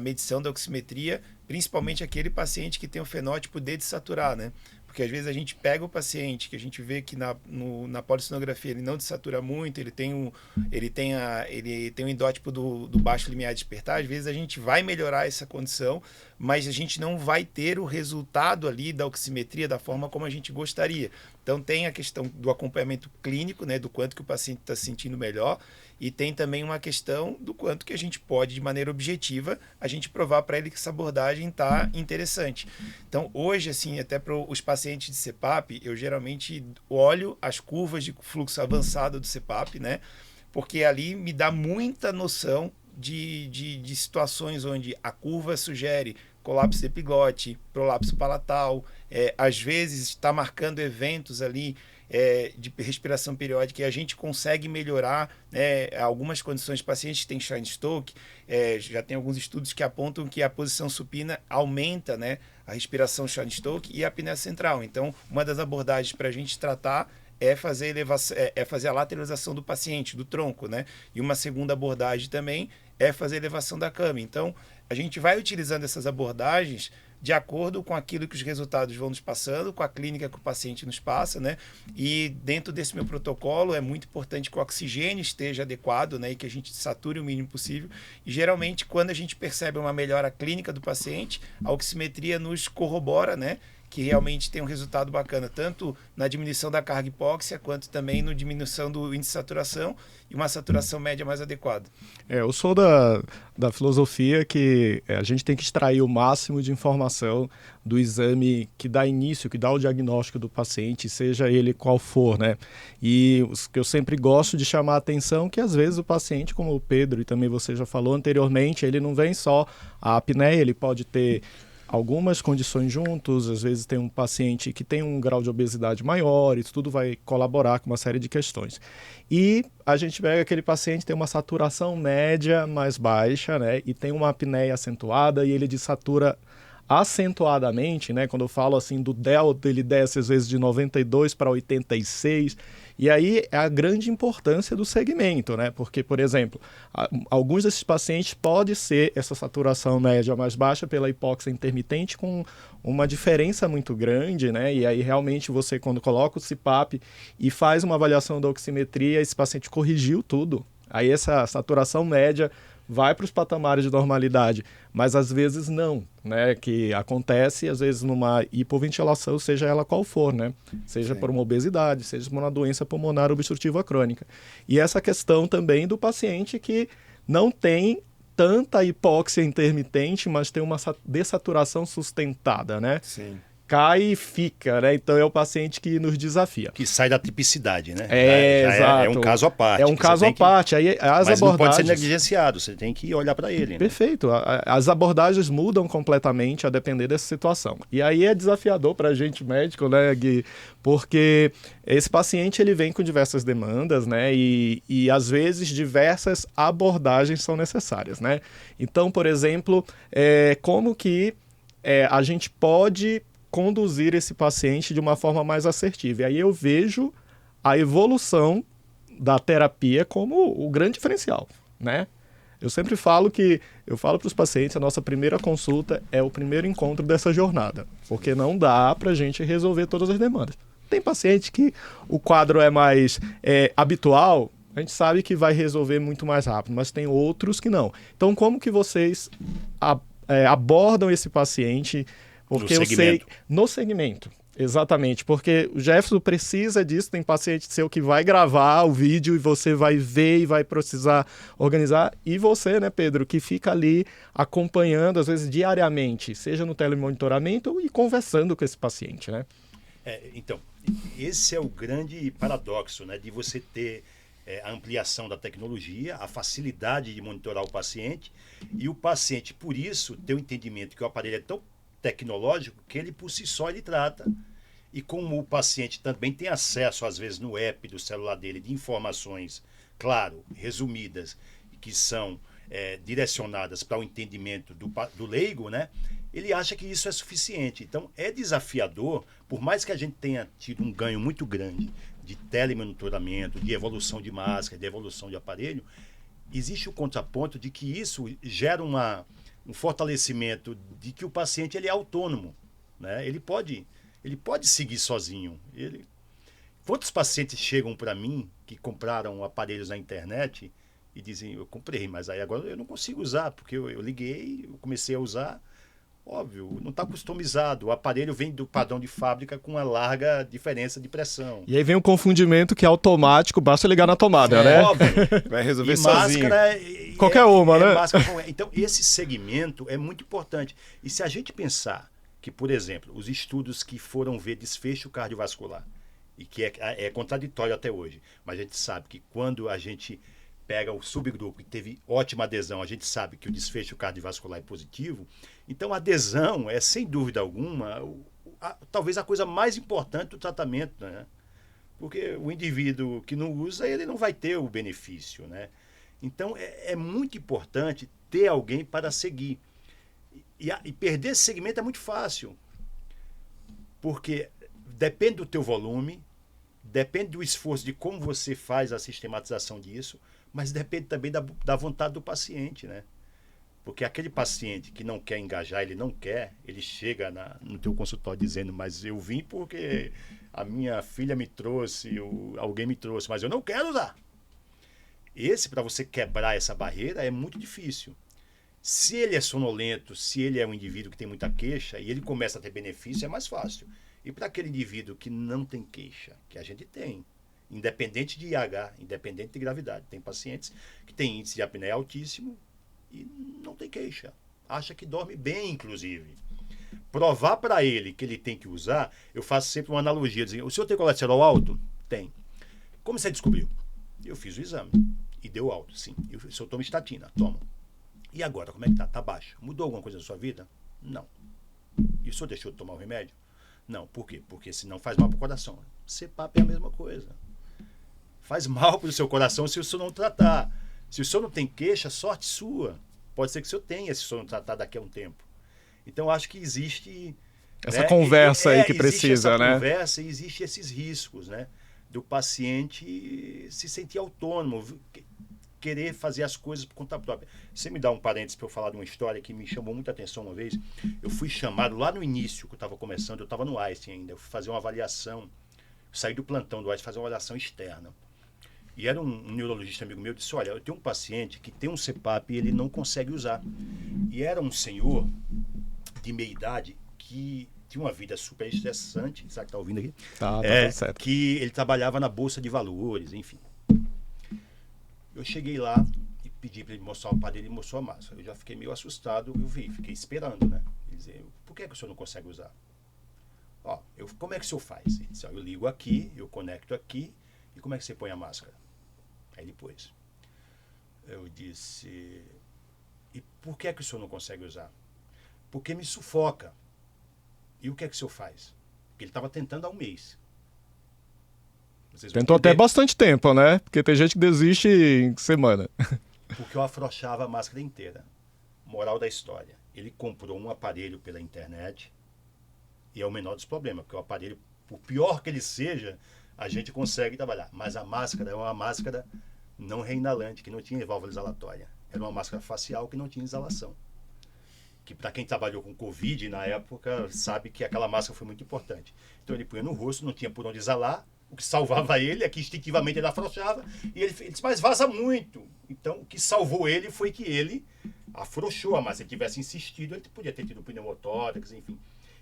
medição da oximetria, principalmente aquele paciente que tem o fenótipo de dessaturar, né? Porque às vezes a gente pega o paciente que a gente vê que na polissonografia ele não dessatura muito, ele tem um endótipo do baixo limiar de despertar, às vezes a gente vai melhorar essa condição, mas a gente não vai ter o resultado ali da oximetria da forma como a gente gostaria. Então tem a questão do acompanhamento clínico, né, do quanto que o paciente está se sentindo melhor, e tem também uma questão do quanto que a gente pode, de maneira objetiva, a gente provar para ele que essa abordagem está interessante. Então hoje, assim, até para os pacientes de CPAP, eu geralmente olho as curvas de fluxo avançado do CPAP, né, porque ali me dá muita noção de situações onde a curva sugere colapso de epiglote, prolapso palatal, às vezes está marcando eventos ali de respiração periódica, e a gente consegue melhorar, né, algumas condições. Pacientes que têm Cheyne-Stokes, já tem alguns estudos que apontam que a posição supina aumenta, né, a respiração Cheyne-Stokes e a apneia central. Então, uma das abordagens para a gente tratar é fazer a lateralização do paciente, do tronco, né? E uma segunda abordagem também é fazer a elevação da cama. Então, a gente vai utilizando essas abordagens de acordo com aquilo que os resultados vão nos passando, com a clínica que o paciente nos passa, né? E dentro desse meu protocolo é muito importante que o oxigênio esteja adequado, né? E que a gente sature o mínimo possível. E geralmente, quando a gente percebe uma melhora clínica do paciente, a oximetria nos corrobora, né, que realmente tem um resultado bacana, tanto na diminuição da carga hipóxia, quanto também na diminuição do índice de saturação e uma saturação média mais adequada. Eu sou da filosofia que a gente tem que extrair o máximo de informação do exame que dá início, que dá o diagnóstico do paciente, seja ele qual for, né? E o que eu sempre gosto de chamar a atenção que às vezes o paciente, como o Pedro e também você já falou anteriormente, ele não vem só a apneia, ele pode ter algumas condições juntos, às vezes tem um paciente que tem um grau de obesidade maior, isso tudo vai colaborar com uma série de questões. E a gente pega aquele paciente que tem uma saturação média mais baixa, né, e tem uma apneia acentuada e ele desatura acentuadamente, né, quando eu falo assim do delta, ele desce às vezes de 92 para 86, e aí é a grande importância do segmento, né, porque, por exemplo, alguns desses pacientes pode ser essa saturação média mais baixa pela hipóxia intermitente com uma diferença muito grande, né, e aí realmente você quando coloca o CPAP e faz uma avaliação da oximetria, esse paciente corrigiu tudo, aí essa saturação média vai para os patamares de normalidade, mas às vezes não, né? Que acontece às vezes numa hipoventilação, seja ela qual for, né? Seja por uma obesidade, seja por uma doença pulmonar obstrutiva crônica. E essa questão também do paciente que não tem tanta hipóxia intermitente, mas tem uma dessaturação sustentada, né? Sim. Cai e fica, né? Então é o paciente que nos desafia. Que sai da tipicidade, né? Exato. É um caso à parte. É um caso à parte. Aí as mas abordagens... não pode ser negligenciado, você tem que olhar para ele. Né? Perfeito. As abordagens mudam completamente a depender dessa situação. E aí é desafiador para a gente médico, né, Gui? Porque esse paciente ele vem com diversas demandas, né? E às vezes diversas abordagens são necessárias, né? Então, por exemplo, como que a gente pode conduzir esse paciente de uma forma mais assertiva. E aí eu vejo a evolução da terapia como o grande diferencial, né? Eu sempre falo para os pacientes, a nossa primeira consulta é o primeiro encontro dessa jornada, porque não dá para a gente resolver todas as demandas. Tem paciente que o quadro é mais habitual, a gente sabe que vai resolver muito mais rápido, mas tem outros que não. Então, como que vocês abordam esse paciente? Porque eu sei, no segmento, exatamente, porque o Jefferson precisa disso, tem paciente seu que vai gravar o vídeo e você vai ver e vai precisar organizar, e você, né, Pedro, que fica ali acompanhando, às vezes diariamente, seja no telemonitoramento e conversando com esse paciente, né? Então, esse é o grande paradoxo, né, de você ter a ampliação da tecnologia, a facilidade de monitorar o paciente, e o paciente, por isso, ter o entendimento que o aparelho é tão tecnológico que ele por si só ele trata, e como o paciente também tem acesso às vezes no app do celular dele de informações, claro, resumidas, que são direcionadas para o entendimento do leigo, né? Ele acha que isso é suficiente. Então é desafiador, por mais que a gente tenha tido um ganho muito grande de telemonitoramento, de evolução de máscara, de evolução de aparelho, existe o contraponto de que isso gera um fortalecimento de que o paciente ele é autônomo, né? Ele pode seguir sozinho. Quantos pacientes chegam para mim que compraram aparelhos na internet e dizem, eu comprei, mas aí agora eu não consigo usar, porque eu liguei, eu comecei a usar, óbvio, não está customizado, o aparelho vem do padrão de fábrica com uma larga diferença de pressão. E aí vem o confundimento que é automático, basta ligar na tomada, né? Óbvio. Vai resolver e sozinho. Máscara qualquer uma, né? Então, esse segmento é muito importante. E se a gente pensar que, por exemplo, os estudos que foram ver desfecho cardiovascular, e que é contraditório até hoje, mas a gente sabe que quando a gente pega o subgrupo e teve ótima adesão, a gente sabe que o desfecho cardiovascular é positivo. Então, a adesão é, sem dúvida alguma, talvez a coisa mais importante do tratamento, né? Porque o indivíduo que não usa, ele não vai ter o benefício, né? Então, é muito importante ter alguém para seguir. E perder esse segmento é muito fácil. Porque depende do teu volume, depende do esforço de como você faz a sistematização disso, mas depende também da vontade do paciente, né? Porque aquele paciente que não quer engajar, ele chega no teu consultório dizendo, mas eu vim porque a minha filha me trouxe, alguém me trouxe, mas eu não quero usar. Para você quebrar essa barreira, é muito difícil. Se ele é sonolento, se ele é um indivíduo que tem muita queixa e ele começa a ter benefício, é mais fácil. E para aquele indivíduo que não tem queixa, que a gente tem, independente de IH, independente de gravidade, tem pacientes que têm índice de apneia altíssimo e não tem queixa. Acha que dorme bem, inclusive. Provar para ele que ele tem que usar, eu faço sempre uma analogia, dizendo, o senhor tem colesterol alto? Tem. Como você descobriu? Eu fiz o exame e deu alto, sim. O senhor toma estatina? Toma. E agora, como é que tá? Tá baixo. Mudou alguma coisa na sua vida? Não. E o senhor deixou de tomar o remédio? Não. Por quê? Porque senão faz mal pro coração. CPAP é a mesma coisa. Faz mal pro seu coração se o senhor não tratar. Se o senhor não tem queixa, sorte sua. Pode ser que o senhor tenha se o senhor não tratar daqui a um tempo. Então, acho que existe... Essa conversa aí que precisa, essa né? Conversa e existe esses riscos, né? Do paciente se sentir autônomo, querer fazer as coisas por conta própria. Você me dá um parênteses para eu falar de uma história que me chamou muita atenção uma vez. Eu fui chamado lá no início, que eu estava começando, eu estava no Einstein ainda, eu fui fazer uma avaliação, saí do plantão do Einstein, fazer uma avaliação externa. E era um neurologista amigo meu, disse, olha, eu tenho um paciente que tem um CPAP e ele não consegue usar. E era um senhor de meia idade que tinha uma vida super estressante, sabe que está ouvindo aqui? Tá certo. Que ele trabalhava na Bolsa de Valores, enfim. Eu cheguei lá e pedi para ele mostrar o aparelho, ele mostrou a máscara. Eu já fiquei meio assustado, fiquei esperando, né? Ele dizia, por que o senhor não consegue usar? Como é que o senhor faz? Ele disse, eu ligo aqui, eu conecto aqui, e como é que você põe a máscara? Aí ele pôs. Eu disse, e por que o senhor não consegue usar? Porque me sufoca. E o que é que o senhor faz? Porque ele estava tentando há um mês. Tentou até bastante tempo, né? Porque tem gente que desiste em semana. Porque eu afrouxava a máscara inteira. Moral da história. Ele comprou um aparelho pela internet e é o menor dos problemas, porque o aparelho, por pior que ele seja, a gente consegue trabalhar. Mas a máscara é uma máscara não reinalante, que não tinha válvula exalatória. Era uma máscara facial que não tinha exalação. Que para quem trabalhou com Covid na época, sabe que aquela máscara foi muito importante. Então ele punha no rosto, não tinha por onde exalar, o que salvava ele é que instintivamente ele afrouxava, e ele disse, mas vaza muito. Então o que salvou ele foi que ele afrouxou a máscara. Se ele tivesse insistido, ele podia ter tido pneumotórax, enfim.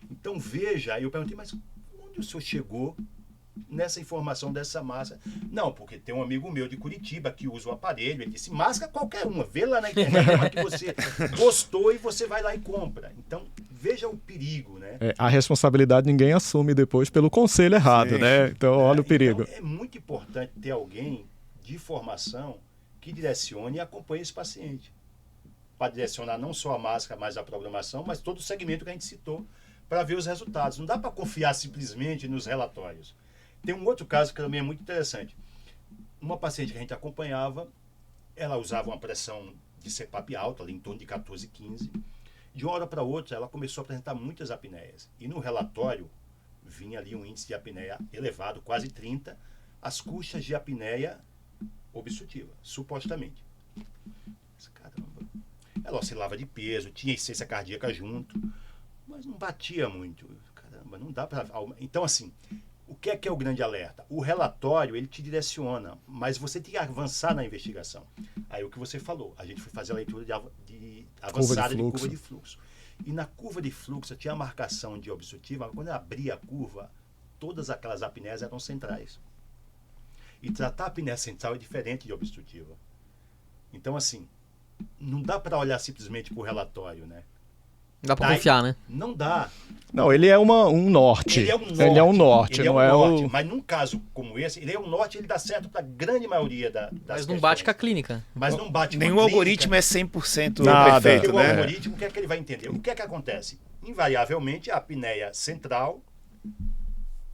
Então veja, aí eu perguntei, mas onde o senhor chegou nessa informação dessa máscara? Não, porque tem um amigo meu de Curitiba que usa o aparelho, ele disse, máscara qualquer uma, vê lá na internet uma que você gostou e você vai lá e compra. Então, veja o perigo, né? A responsabilidade ninguém assume depois pelo conselho errado, Sim. né? Então, olha o perigo. Então, é muito importante ter alguém de formação que direcione e acompanhe esse paciente. Para direcionar não só a máscara, mas a programação, mas todo o segmento que a gente citou, para ver os resultados. Não dá para confiar simplesmente nos relatórios. Tem um outro caso que também é muito interessante. Uma paciente que a gente acompanhava, ela usava uma pressão de CPAP alta, ali em torno de 14, 15. De uma hora para outra, ela começou a apresentar muitas apneias. E no relatório, vinha ali um índice de apneia elevado, quase 30, as custas de apneia obstrutiva, supostamente. Caramba. Ela oscilava de peso, tinha essência cardíaca junto, mas não batia muito. Caramba, não dá para... Então, assim, o que é o grande alerta? O relatório, ele te direciona, mas você tem que avançar na investigação. Aí o que você falou, a gente foi fazer a leitura de avançada de curva de fluxo. E na curva de fluxo tinha a marcação de obstrutiva, quando eu abria a curva, todas aquelas apneias eram centrais. E tratar a apneia central é diferente de obstrutiva. Então, assim, não dá para olhar simplesmente para o relatório, né? Não dá pra confiar, né? Não dá. Não, ele é um norte. Ele é um norte. Ele é um norte, ele não é é um norte. o... Mas num caso como esse, ele é um norte, ele dá certo para a grande maioria das Mas não bate com a clínica. Mas não bate com a Nenhum clínica. algoritmo é 100% Nada. perfeito, Porque o né? algoritmo, o que é que ele vai entender? O que é que acontece? Invariavelmente, a apneia central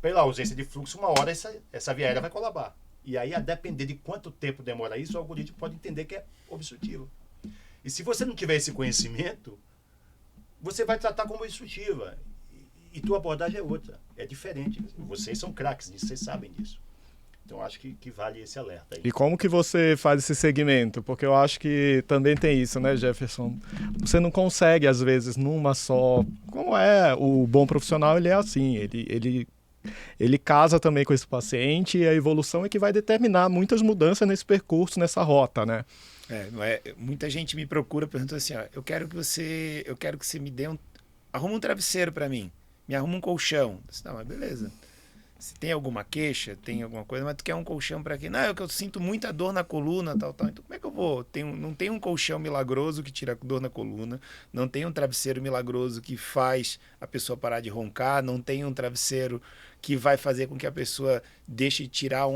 pela ausência de fluxo, uma hora essa via aérea vai colabar. E aí, a depender de quanto tempo demora isso, o algoritmo pode entender que é obstrutivo. E se você não tiver esse conhecimento, você vai tratar como obstrutiva. E tua abordagem é outra, é diferente. Vocês são craques nisso, vocês sabem disso. Então, acho que vale esse alerta aí. E como que você faz esse segmento? Porque eu acho que também tem isso, né, Jefferson? Você não consegue, às vezes, numa só... Como é o bom profissional, ele é assim, ele casa também com esse paciente e a evolução é que vai determinar muitas mudanças nesse percurso, nessa rota, né? Muita gente me procura perguntando assim, ó, eu quero que você me dê arruma um travesseiro para mim, me arruma um colchão. Eu disse, não, mas beleza. Se tem alguma queixa, tem alguma coisa, mas tu quer um colchão para quê? Não, é que eu sinto muita dor na coluna, tal. Então como é que eu vou? Não tem um colchão milagroso que tira a dor na coluna, não tem um travesseiro milagroso que faz a pessoa parar de roncar, não tem um travesseiro que vai fazer com que a pessoa deixe de tirar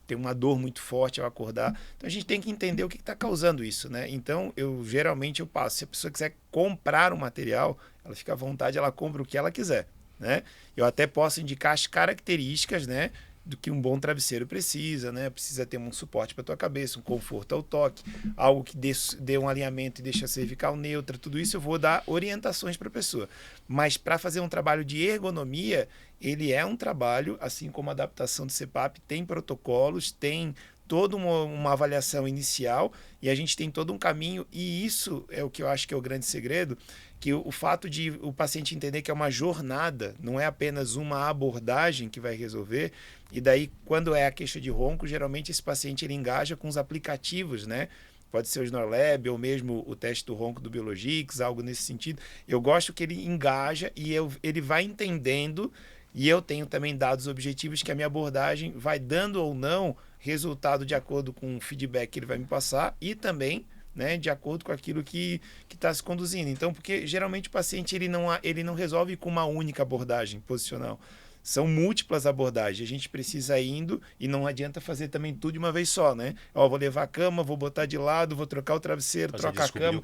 ter uma dor muito forte ao acordar. Então a gente tem que entender o que está causando isso, né? Então geralmente eu passo, se a pessoa quiser comprar um material, ela fica à vontade, ela compra o que ela quiser, né? Eu até posso indicar as características, né, do que um bom travesseiro precisa, né? Precisa ter um suporte para a tua cabeça, um conforto ao toque, algo que dê um alinhamento e deixe a cervical neutra, tudo isso eu vou dar orientações para a pessoa. Mas para fazer um trabalho de ergonomia, ele é um trabalho, assim como a adaptação do CPAP, tem protocolos, tem toda uma avaliação inicial e a gente tem todo um caminho, e isso é o que eu acho que é o grande segredo, que o fato de o paciente entender que é uma jornada, não é apenas uma abordagem que vai resolver. E daí, quando é a queixa de ronco, geralmente esse paciente ele engaja com os aplicativos, né? Pode ser o Snorlab ou mesmo o teste do ronco do Biologix, algo nesse sentido. Eu gosto que ele engaja e ele vai entendendo, e eu tenho também dados objetivos que a minha abordagem vai dando ou não resultado de acordo com o feedback que ele vai me passar e também, né, de acordo com aquilo que está se conduzindo. Então, porque geralmente o paciente ele não resolve com uma única abordagem posicional. São múltiplas abordagens. A gente precisa ir indo e não adianta fazer também tudo de uma vez só, né? Ó, vou levar a cama, vou botar de lado, vou trocar o travesseiro, trocar a cama.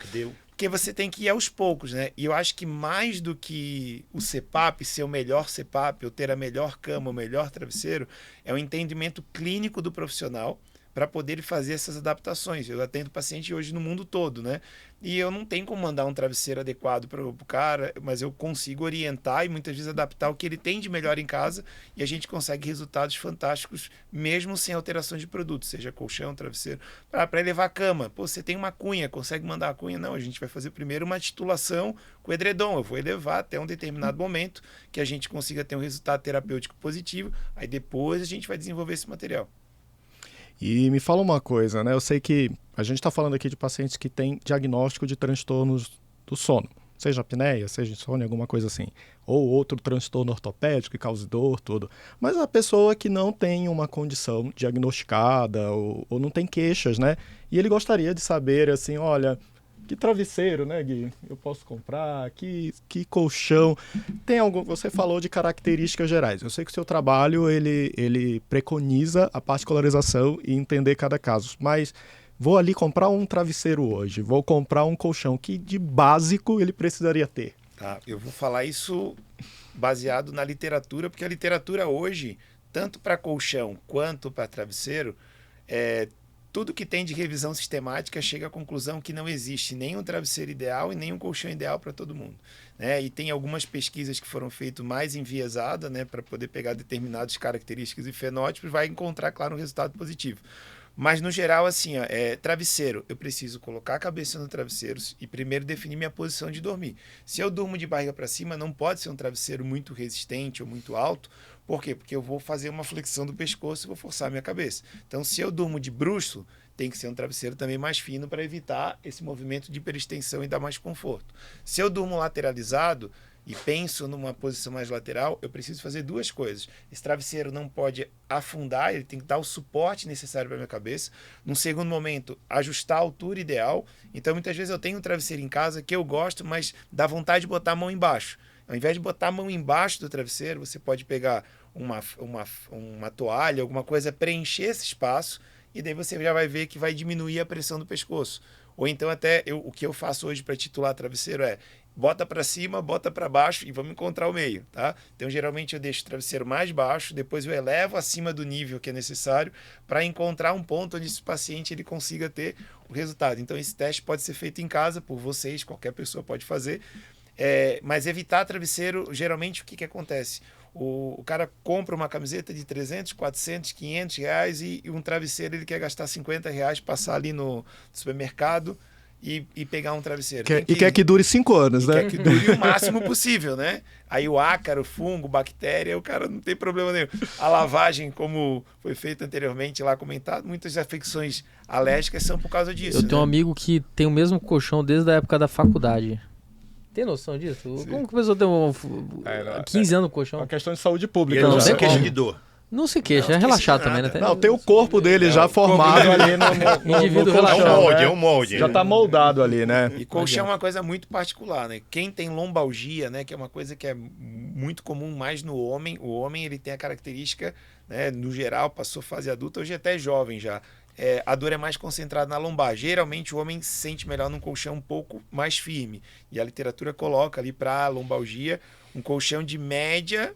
Porque você tem que ir aos poucos, né? E eu acho que mais do que o CPAP ser o melhor CPAP, ou ter a melhor cama, o melhor travesseiro, é o entendimento clínico do profissional para poder fazer essas adaptações. Eu atendo paciente hoje no mundo todo, né? E eu não tenho como mandar um travesseiro adequado para o cara, mas eu consigo orientar e muitas vezes adaptar o que ele tem de melhor em casa e a gente consegue resultados fantásticos mesmo sem alterações de produto, seja colchão, travesseiro. Para elevar a cama, pô, você tem uma cunha, consegue mandar a cunha? Não, a gente vai fazer primeiro uma titulação com o edredom. Eu vou elevar até um determinado momento que a gente consiga ter um resultado terapêutico positivo, aí depois a gente vai desenvolver esse material. E me fala uma coisa, né? Eu sei que a gente está falando aqui de pacientes que têm diagnóstico de transtornos do sono, seja apneia, seja insônia, alguma coisa assim, ou outro transtorno ortopédico que cause dor, tudo. Mas a pessoa que não tem uma condição diagnosticada ou não tem queixas, né? E ele gostaria de saber, assim, olha, que travesseiro, né, Gui? Eu posso comprar? Que colchão? Tem algum? Você falou de características gerais. Eu sei que o seu trabalho ele preconiza a particularização e entender cada caso. Mas vou ali comprar um travesseiro hoje. Vou comprar um colchão. Que de básico ele precisaria ter? Tá, eu vou falar isso baseado na literatura, porque a literatura hoje, tanto para colchão quanto para travesseiro, tudo que tem de revisão sistemática chega à conclusão que não existe nem um travesseiro ideal e nem um colchão ideal para todo mundo, né? E tem algumas pesquisas que foram feitas mais enviesadas, né, para poder pegar determinadas características e fenótipos, vai encontrar, claro, um resultado positivo. Mas, no geral, assim, ó, travesseiro, eu preciso colocar a cabeça no travesseiro e primeiro definir minha posição de dormir. Se eu durmo de barriga para cima, não pode ser um travesseiro muito resistente ou muito alto. Por quê? Porque eu vou fazer uma flexão do pescoço e vou forçar a minha cabeça. Então, se eu durmo de bruxo, tem que ser um travesseiro também mais fino para evitar esse movimento de hiperextensão e dar mais conforto. Se eu durmo lateralizado e penso numa posição mais lateral, eu preciso fazer duas coisas. Esse travesseiro não pode afundar, ele tem que dar o suporte necessário para a minha cabeça. Num segundo momento, ajustar a altura ideal. Então, muitas vezes eu tenho um travesseiro em casa que eu gosto, mas dá vontade de botar a mão embaixo. Ao invés de botar a mão embaixo do travesseiro, você pode pegar uma toalha, alguma coisa, preencher esse espaço e daí você já vai ver que vai diminuir a pressão do pescoço. Ou então até o que eu faço hoje para titular travesseiro é bota para cima, bota para baixo e vamos encontrar o meio, tá? Então geralmente eu deixo o travesseiro mais baixo, depois eu elevo acima do nível que é necessário para encontrar um ponto onde esse paciente ele consiga ter o resultado. Então esse teste pode ser feito em casa por vocês, qualquer pessoa pode fazer, mas evitar travesseiro, geralmente o que acontece? O cara compra uma camiseta de 300, 400, 500 reais e um travesseiro ele quer gastar 50 reais, passar ali no supermercado e pegar um travesseiro. Quer que dure 5 anos, né? Quer que dure o máximo possível, né? Aí o ácaro, fungo, bactéria, o cara não tem problema nenhum. A lavagem, como foi feito anteriormente lá comentado, muitas afecções alérgicas são por causa disso. Eu tenho um amigo que tem o mesmo colchão desde a época da faculdade. Tem noção disso? Sim. Como que a pessoa tem 15 anos no É colchão? uma questão de saúde E pública. ele não Não, se tem queixa como. de dor. Não se queixa, Não, é relaxado esqueci também, né? nada. Não, tem o corpo dele já formado ali no Indivíduo colchão, relaxado. né? É um molde. Já tá moldado ali, né? E colchão é uma coisa muito particular, né? Quem tem lombalgia, né, que é uma coisa que é muito comum mais no homem, o homem ele tem a característica, né, no geral, passou fase adulta, hoje até jovem já, a dor é mais concentrada na lombar. Geralmente o homem se sente melhor num colchão um pouco mais firme. E a literatura coloca ali para lombalgia um colchão de médio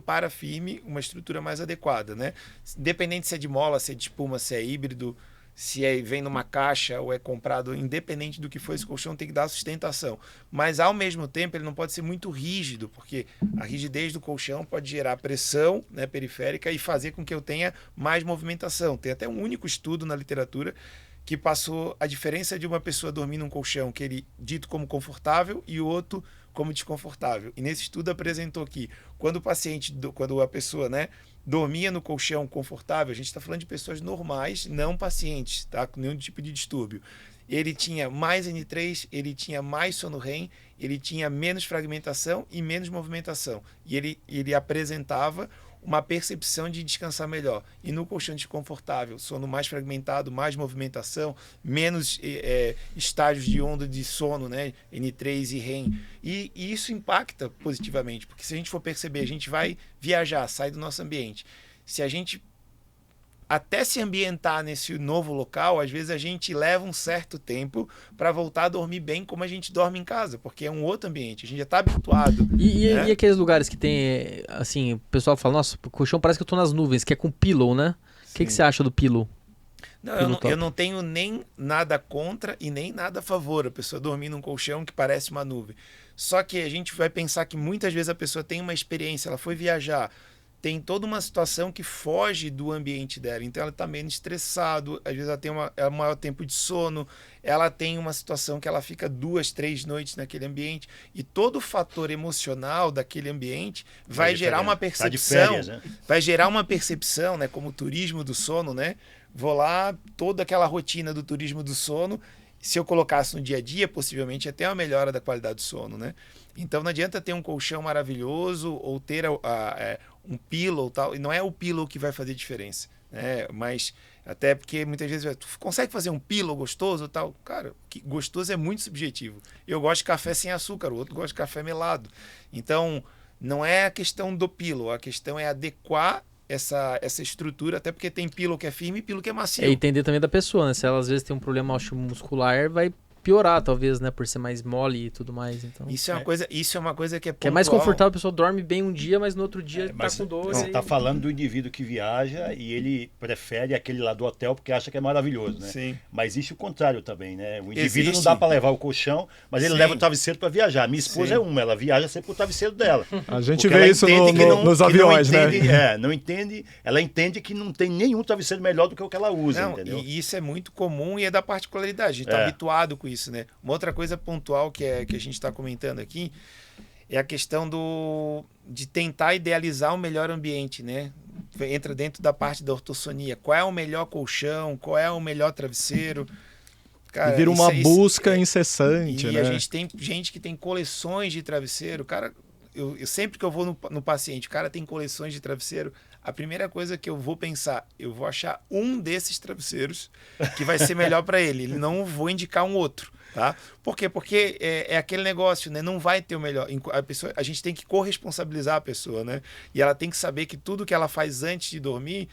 para firme, uma estrutura mais adequada, né? Independente se é de mola, se é de espuma, se é híbrido, se vem numa caixa ou é comprado, independente do que for esse colchão, tem que dar sustentação. Mas, ao mesmo tempo, ele não pode ser muito rígido, porque a rigidez do colchão pode gerar pressão, né, periférica e fazer com que eu tenha mais movimentação. Tem até um único estudo na literatura que passou a diferença de uma pessoa dormir num colchão que ele dito como confortável e o outro como desconfortável. E nesse estudo apresentou que quando a pessoa, né, dormia no colchão confortável, a gente está falando de pessoas normais, não pacientes, tá? Com nenhum tipo de distúrbio. Ele tinha mais N3, ele tinha mais sono REM, ele tinha menos fragmentação e menos movimentação. E ele apresentava uma percepção de descansar melhor. E no colchão desconfortável, sono mais fragmentado, mais movimentação, menos estágios de onda de sono, né? N3 e REM. E isso impacta positivamente, porque se a gente for perceber, a gente vai viajar, sai do nosso ambiente. Se a gente até se ambientar nesse novo local, às vezes a gente leva um certo tempo para voltar a dormir bem como a gente dorme em casa, porque é um outro ambiente, a gente já está habituado. E aqueles lugares que tem, assim, o pessoal fala, nossa, o colchão parece que eu tô nas nuvens, que é com pillow, né? O que você acha do pillow? Não, eu não tenho nem nada contra e nem nada a favor a pessoa dormir num colchão que parece uma nuvem. Só que a gente vai pensar que muitas vezes a pessoa tem uma experiência, ela foi viajar, tem toda uma situação que foge do ambiente dela. Então ela está menos estressada, às vezes ela tem um maior tempo de sono, ela tem uma situação que ela fica 2, 3 noites naquele ambiente e todo o fator emocional daquele ambiente vai gerar uma percepção, de férias, né? vai gerar uma percepção, né, como o turismo do sono, né? Vou lá, toda aquela rotina do turismo do sono, se eu colocasse no dia a dia, possivelmente até uma melhora da qualidade do sono, né? Então não adianta ter um colchão maravilhoso ou ter um pillow tal, e não é o pillow que vai fazer diferença, né? Mas até porque muitas vezes tu consegue fazer um pillow gostoso tal, cara, que gostoso é muito subjetivo. Eu gosto de café sem açúcar, o outro gosta de café melado. Então não é a questão do pillow, a questão é adequar essa estrutura, até porque tem pillow que é firme e pillow que é macio. É entender também da pessoa, né? Se ela às vezes tem um problema muscular, vai piorar, talvez, né? Por ser mais mole e tudo mais. Então. Isso é uma coisa que é pontual. Que é mais confortável, a pessoa dorme bem um dia, mas no outro dia tá com dor. Você está falando do indivíduo que viaja e ele prefere aquele lá do hotel porque acha que é maravilhoso, né? Sim. Mas existe o contrário também, né? O indivíduo não dá para levar o colchão, mas ele leva o travesseiro para viajar. Minha esposa é uma, ela viaja sempre com o travesseiro dela. A gente vê isso nos aviões, né? Não entende, ela entende que não tem nenhum travesseiro melhor do que o que ela usa, entendeu? E isso é muito comum e é da particularidade. A gente está habituado com isso, né? Uma outra coisa pontual que a gente está comentando aqui é a questão de tentar idealizar o melhor ambiente, né? Entra dentro da parte da ortossonia. Qual é o melhor colchão? Qual é o melhor travesseiro? Cara, e vira uma busca incessante, e né? a gente tem gente que tem coleções de travesseiro. Cara, eu sempre que eu vou no paciente, o cara tem coleções de travesseiro, a primeira coisa que eu vou pensar, eu vou achar um desses travesseiros que vai ser melhor para ele. Não vou indicar um outro. Tá? Por quê? Porque é aquele negócio, né? Não vai ter o melhor. A gente tem que corresponsabilizar a pessoa, né? E ela tem que saber que tudo que ela faz antes de dormir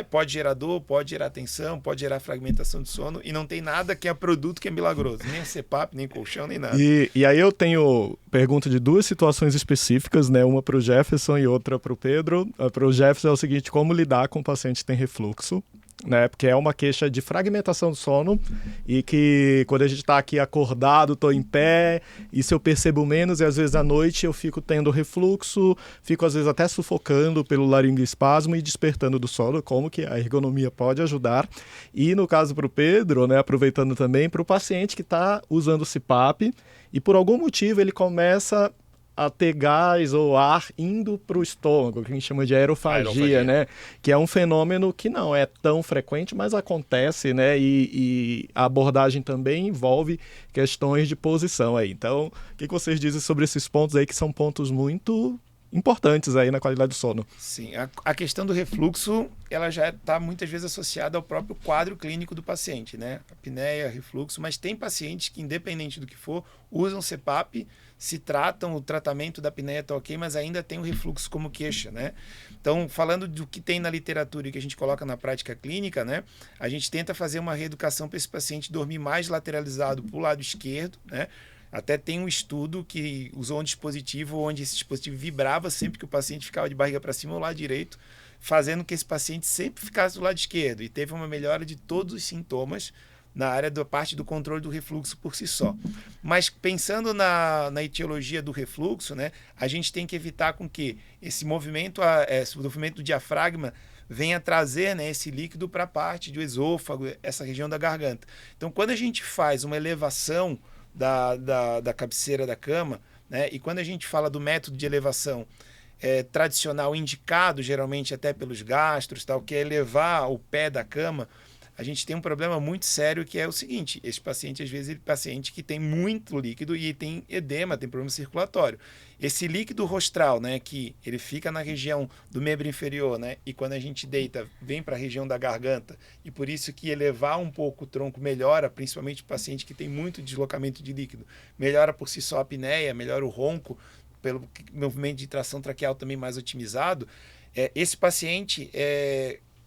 pode gerar dor, pode gerar tensão, pode gerar fragmentação de sono, e não tem nada que é produto que é milagroso, nem CPAP, nem colchão, nem nada. E aí eu tenho pergunta de duas situações específicas, né? Uma para o Jefferson e outra para o Pedro. Para o Jefferson é o seguinte: como lidar com o paciente que tem refluxo? Né, porque é uma queixa de fragmentação do sono e que quando a gente está aqui acordado, estou em pé, isso eu percebo menos e às vezes à noite eu fico tendo refluxo, fico às vezes até sufocando pelo laringoespasmo e despertando do sono, como que a ergonomia pode ajudar. E no caso para o Pedro, né, aproveitando também, para o paciente que está usando o CPAP e por algum motivo ele começa a ter gás ou ar indo para o estômago, que a gente chama de aerofagia, né? Que é um fenômeno que não é tão frequente, mas acontece, né? E a abordagem também envolve questões de posição aí. Então, o que vocês dizem sobre esses pontos aí, que são pontos muito importantes aí na qualidade do sono? Sim, a questão do refluxo, ela já está muitas vezes associada ao próprio quadro clínico do paciente, né? Apneia, refluxo, mas tem pacientes que, independente do que for, usam CPAP, se tratam, o tratamento da apneia está ok, mas ainda tem o refluxo como queixa, né? Então, falando do que tem na literatura e que a gente coloca na prática clínica, né? A gente tenta fazer uma reeducação para esse paciente dormir mais lateralizado para o lado esquerdo, né? Até tem um estudo que usou um dispositivo onde esse dispositivo vibrava sempre que o paciente ficava de barriga para cima ou lado direito, fazendo que esse paciente sempre ficasse do lado esquerdo, e teve uma melhora de todos os sintomas na área da parte do controle do refluxo por si só. Mas pensando na etiologia do refluxo, né, a gente tem que evitar com que esse movimento do diafragma venha trazer, né, esse líquido para a parte do esôfago, essa região da garganta. Então, quando a gente faz uma elevação da cabeceira da cama, né, e quando a gente fala do método de elevação tradicional, indicado geralmente até pelos gastros, tal, que é elevar o pé da cama, a gente tem um problema muito sério, que é o seguinte: esse paciente, às vezes, é paciente que tem muito líquido e tem edema, tem problema circulatório. Esse líquido rostral, né, que ele fica na região do membro inferior, né, e quando a gente deita, vem para a região da garganta, e por isso que elevar um pouco o tronco melhora, principalmente o paciente que tem muito deslocamento de líquido, melhora por si só a apneia, melhora o ronco, pelo movimento de tração traqueal também mais otimizado. Esse paciente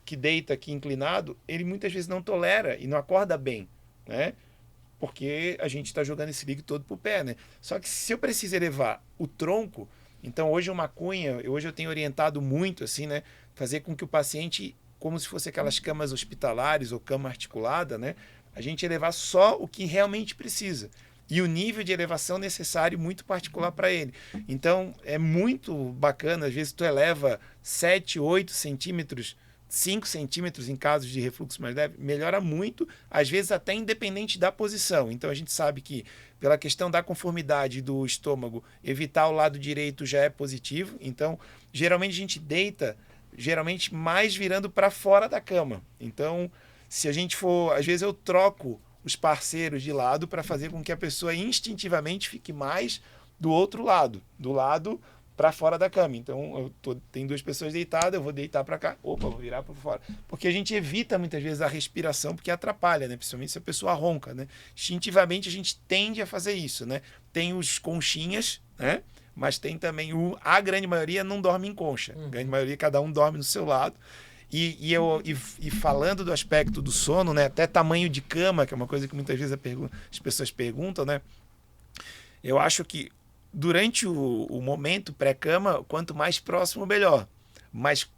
que deita aqui inclinado, ele muitas vezes não tolera e não acorda bem, né? Porque a gente está jogando esse líquido todo pro pé, né? Só que se eu preciso elevar o tronco, então hoje hoje eu tenho orientado muito, assim, né? Fazer com que o paciente, como se fosse aquelas camas hospitalares ou cama articulada, né? A gente elevar só o que realmente precisa. E o nível de elevação necessário muito particular para ele. Então, é muito bacana, às vezes tu eleva 7, 8 centímetros, 5 centímetros em casos de refluxo mais leve, melhora muito, às vezes até independente da posição. Então a gente sabe que, pela questão da conformidade do estômago, evitar o lado direito já é positivo. Então, geralmente a gente deita, geralmente mais virando para fora da cama. Então, se a gente for, às vezes eu troco os parceiros de lado para fazer com que a pessoa instintivamente fique mais do outro lado, do lado para fora da cama. Então, tem duas pessoas deitadas, eu vou deitar para cá, vou virar para fora. Porque a gente evita muitas vezes a respiração, porque atrapalha, né? Principalmente se a pessoa ronca, né? Instintivamente a gente tende a fazer isso, né? Tem os conchinhas, né? Mas tem também a grande maioria não dorme em concha. A grande maioria, cada um dorme no seu lado. E falando do aspecto do sono, né? Até tamanho de cama, que é uma coisa que muitas vezes as pessoas perguntam, né? Eu acho que durante o momento pré-cama, quanto mais próximo, melhor. Mas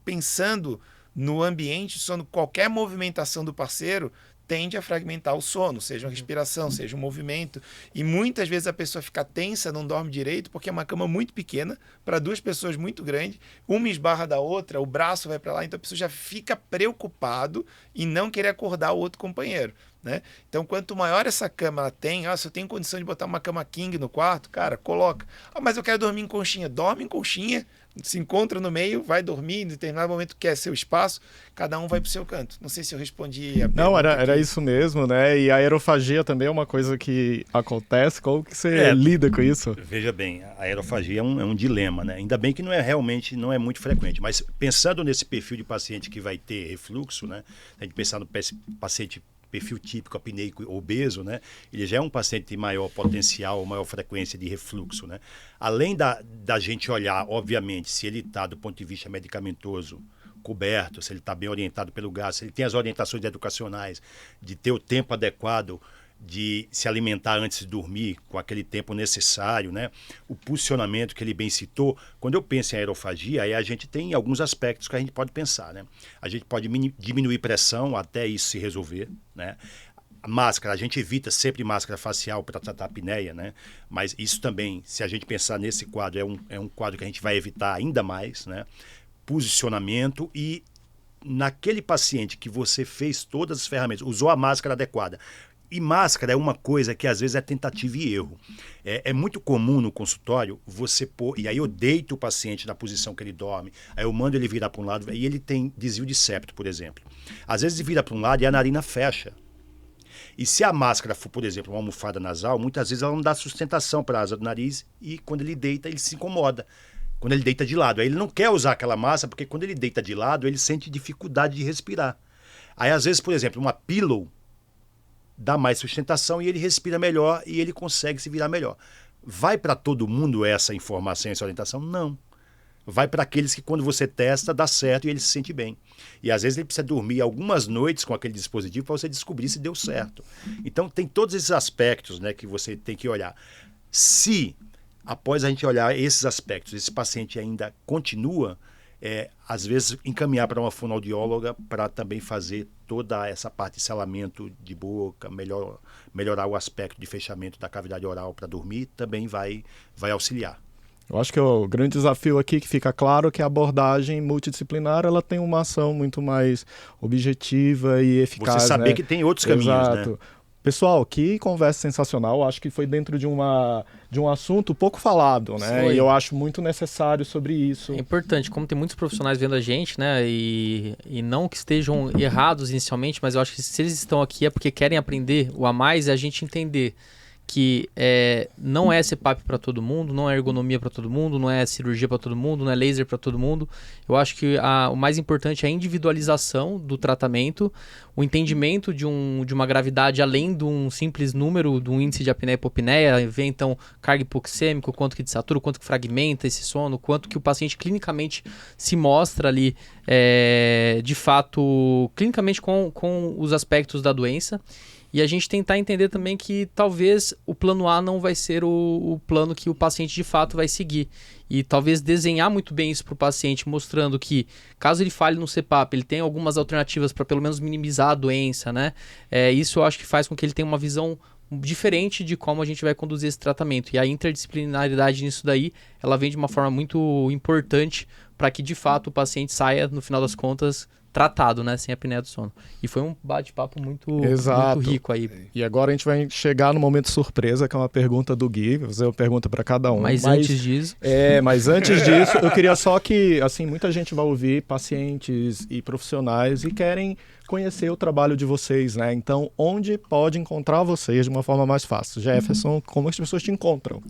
pensando no ambiente, sono, qualquer movimentação do parceiro tende a fragmentar o sono, seja uma respiração, seja um movimento. E muitas vezes a pessoa fica tensa, não dorme direito, porque é uma cama muito pequena, para duas pessoas muito grandes, uma esbarra da outra, o braço vai para lá, então a pessoa já fica preocupado em não querer acordar o outro companheiro, né? Então, quanto maior essa cama ela tem, se eu tenho condição de botar uma cama king no quarto, cara, coloca. Mas eu quero dormir em conchinha. Dorme em conchinha, se encontra no meio, vai dormir, em determinado momento quer seu espaço, cada um vai pro seu canto. Não sei se eu respondi a pergunta. Não, era isso mesmo, né? E a aerofagia também é uma coisa que acontece. Como que você lida com isso? Veja bem, a aerofagia é um dilema, né? Ainda bem que não é muito frequente, mas pensando nesse perfil de paciente que vai ter refluxo, né? A gente pensar no paciente perfil típico apneico obeso, né? Ele já é um paciente de maior potencial, maior frequência de refluxo, né? Além da gente olhar, obviamente, se ele está, do ponto de vista medicamentoso, coberto, se ele está bem orientado pelo gás, se ele tem as orientações educacionais de ter o tempo adequado de se alimentar antes de dormir, com aquele tempo necessário, né? O posicionamento que ele bem citou. Quando eu penso em aerofagia, aí a gente tem alguns aspectos que a gente pode pensar, né? A gente pode diminuir pressão até isso se resolver, né? A máscara, a gente evita sempre máscara facial para tratar a apneia, né? Mas isso também, se a gente pensar nesse quadro, é um quadro que a gente vai evitar ainda mais, né? Posicionamento e naquele paciente que você fez todas as ferramentas, usou a máscara adequada. E máscara é uma coisa que às vezes é tentativa e erro. É muito comum no consultório você pôr, e aí eu deito o paciente na posição que ele dorme, aí eu mando ele virar para um lado, e ele tem desvio de septo, por exemplo. Às vezes ele vira para um lado e a narina fecha. E se a máscara for, por exemplo, uma almofada nasal, muitas vezes ela não dá sustentação para a asa do nariz e quando ele deita, ele se incomoda. Quando ele deita de lado. Aí ele não quer usar aquela máscara, porque quando ele deita de lado, ele sente dificuldade de respirar. Aí às vezes, por exemplo, uma pillow dá mais sustentação e ele respira melhor e ele consegue se virar melhor. Vai para todo mundo essa informação, essa orientação? Não. Vai para aqueles que quando você testa dá certo e ele se sente bem. E às vezes ele precisa dormir algumas noites com aquele dispositivo para você descobrir se deu certo. Então tem todos esses aspectos, né, que você tem que olhar. Se após a gente olhar esses aspectos, esse paciente ainda continua, às vezes encaminhar para uma fonoaudióloga para também fazer toda essa parte de selamento de boca, melhorar o aspecto de fechamento da cavidade oral para dormir, também vai auxiliar. Eu acho que o grande desafio aqui que fica claro é que a abordagem multidisciplinar ela tem uma ação muito mais objetiva e eficaz. Você saber, né? que tem outros caminhos, Exato. né? Pessoal, que conversa sensacional. Acho que foi dentro de um assunto pouco falado, né? Foi. E eu acho muito necessário sobre isso. É importante, como tem muitos profissionais vendo a gente, né? E não que estejam errados inicialmente, mas eu acho que se eles estão aqui é porque querem aprender o a mais e a gente entender que não é CPAP para todo mundo, não é ergonomia para todo mundo, não é cirurgia para todo mundo, não é laser para todo mundo. Eu acho que o mais importante é a individualização do tratamento, o entendimento de uma gravidade além de um simples número do índice de apneia e hipopneia, ver então carga hipoxêmica, quanto que desatura, quanto que fragmenta esse sono, quanto que o paciente clinicamente se mostra ali, de fato, clinicamente com os aspectos da doença. E a gente tentar entender também que talvez o plano A não vai ser o plano que o paciente de fato vai seguir. E talvez desenhar muito bem isso para o paciente, mostrando que caso ele falhe no CPAP, ele tem algumas alternativas para pelo menos minimizar a doença, né? Isso eu acho que faz com que ele tenha uma visão diferente de como a gente vai conduzir esse tratamento. E a interdisciplinaridade nisso daí, ela vem de uma forma muito importante para que de fato o paciente saia, no final das contas, tratado, né, sem apneia do sono. E foi um bate-papo muito rico aí. E agora a gente vai chegar no momento surpresa, que é uma pergunta do Gui, vou fazer uma pergunta para cada um. Mas antes disso... mas antes disso, eu queria só que, assim, muita gente vai ouvir, pacientes e profissionais, e querem conhecer o trabalho de vocês, né? Então, onde pode encontrar vocês de uma forma mais fácil? Jefferson, como as pessoas te encontram?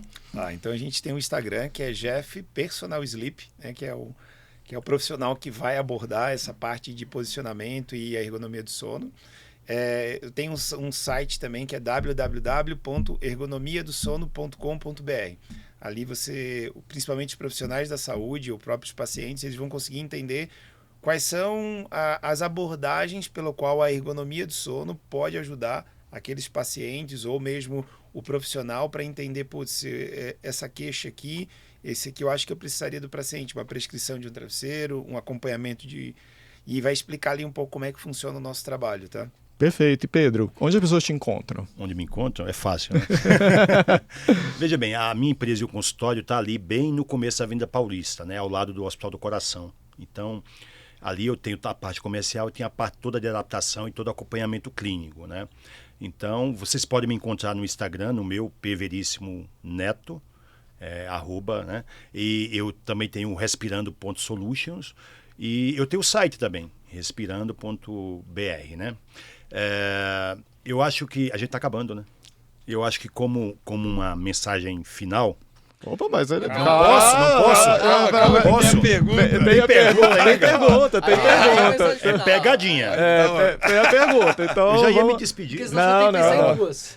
Então a gente tem um Instagram que é Jeff Personal Sleep, né, que é o profissional que vai abordar essa parte de posicionamento e a ergonomia do sono. Eu tenho um site também que é www.ergonomiadosono.com.br. Ali principalmente os profissionais da saúde ou próprios pacientes, eles vão conseguir entender quais são as abordagens pelo qual a ergonomia do sono pode ajudar aqueles pacientes ou mesmo o profissional para entender, essa queixa aqui, esse aqui eu acho que eu precisaria do paciente, uma prescrição de um travesseiro, um acompanhamento e vai explicar ali um pouco como é que funciona o nosso trabalho, tá? Perfeito. E Pedro, onde as pessoas te encontram? Onde me encontram? É fácil, né? Veja bem, a minha empresa e o consultório está ali bem no começo da Avenida Paulista, né? Ao lado do Hospital do Coração. Então, ali eu tenho a parte comercial, eu tenho a parte toda de adaptação e todo acompanhamento clínico, né? Então, vocês podem me encontrar no Instagram, no meu P. Veríssimo Neto, @ né? E eu também tenho o respirando.solutions e eu tenho o site também, respirando.br, né? Eu acho que a gente está acabando, né? Eu acho que como uma mensagem final, Opa, mas ele... Não posso. Calma, Posso? Tem pergunta. É pegadinha. Tem a pergunta, então... Eu já ia vamos... me despedir. Porque senão você tem que pensar em duas.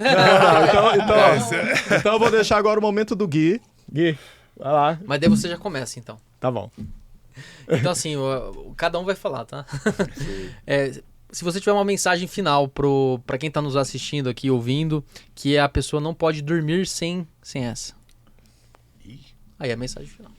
Então eu vou deixar agora o momento do Gui. Gui, vai lá. Mas daí você já começa, então. Tá bom. Então, assim, cada um vai falar, tá? Se você tiver uma mensagem final pra quem tá nos assistindo aqui, ouvindo, que a pessoa não pode dormir sem essa. Aí é a mensagem final.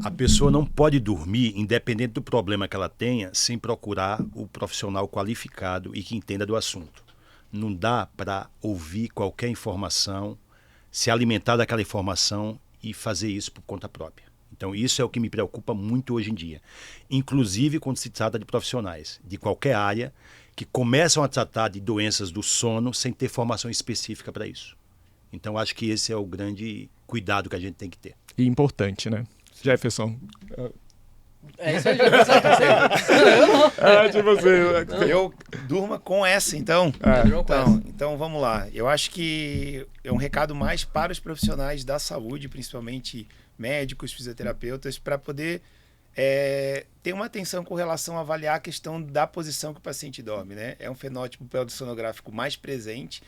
A pessoa não pode dormir, independente do problema que ela tenha, sem procurar o profissional qualificado e que entenda do assunto. Não dá para ouvir qualquer informação, se alimentar daquela informação e fazer isso por conta própria. Então isso é o que me preocupa muito hoje em dia. Inclusive quando se trata de profissionais de qualquer área que começam a tratar de doenças do sono sem ter formação específica para isso. Então acho que esse é o grande cuidado que a gente tem que ter. E importante, né? Jefferson. É isso aí, eu não. Tipo assim... Eu durma com essa, então. Durma com essa. Então vamos lá. Eu acho que é um recado mais para os profissionais da saúde, principalmente médicos, fisioterapeutas, para poder ter uma atenção com relação a avaliar a questão da posição que o paciente dorme, né? É um fenótipo pseudossonográfico mais presente,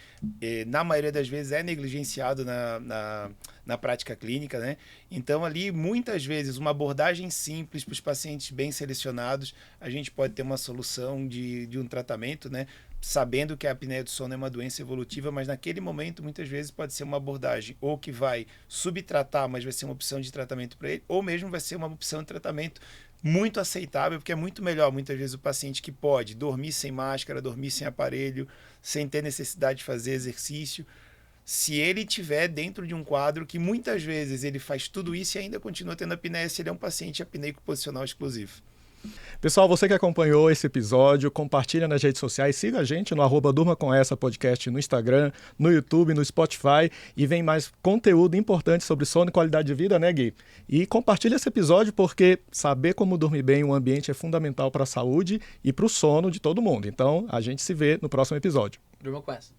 na maioria das vezes é negligenciado na prática clínica, né? Então ali, muitas vezes, uma abordagem simples para os pacientes bem selecionados, a gente pode ter uma solução de um tratamento, né? Sabendo que a apneia do sono é uma doença evolutiva, mas naquele momento, muitas vezes, pode ser uma abordagem ou que vai subtratar, mas vai ser uma opção de tratamento para ele, ou mesmo vai ser uma opção de tratamento muito aceitável, porque é muito melhor, muitas vezes, o paciente que pode dormir sem máscara, dormir sem aparelho, sem ter necessidade de fazer exercício, se ele tiver dentro de um quadro que muitas vezes ele faz tudo isso e ainda continua tendo apneia, se ele é um paciente apneico posicional exclusivo. Pessoal, você que acompanhou esse episódio, compartilha nas redes sociais, siga a gente no @durmacomeça podcast no Instagram, no YouTube, no Spotify e vem mais conteúdo importante sobre sono e qualidade de vida, né, Gui? E compartilha esse episódio porque saber como dormir bem em um ambiente é fundamental para a saúde e para o sono de todo mundo. Então, a gente se vê no próximo episódio. Durma com essa.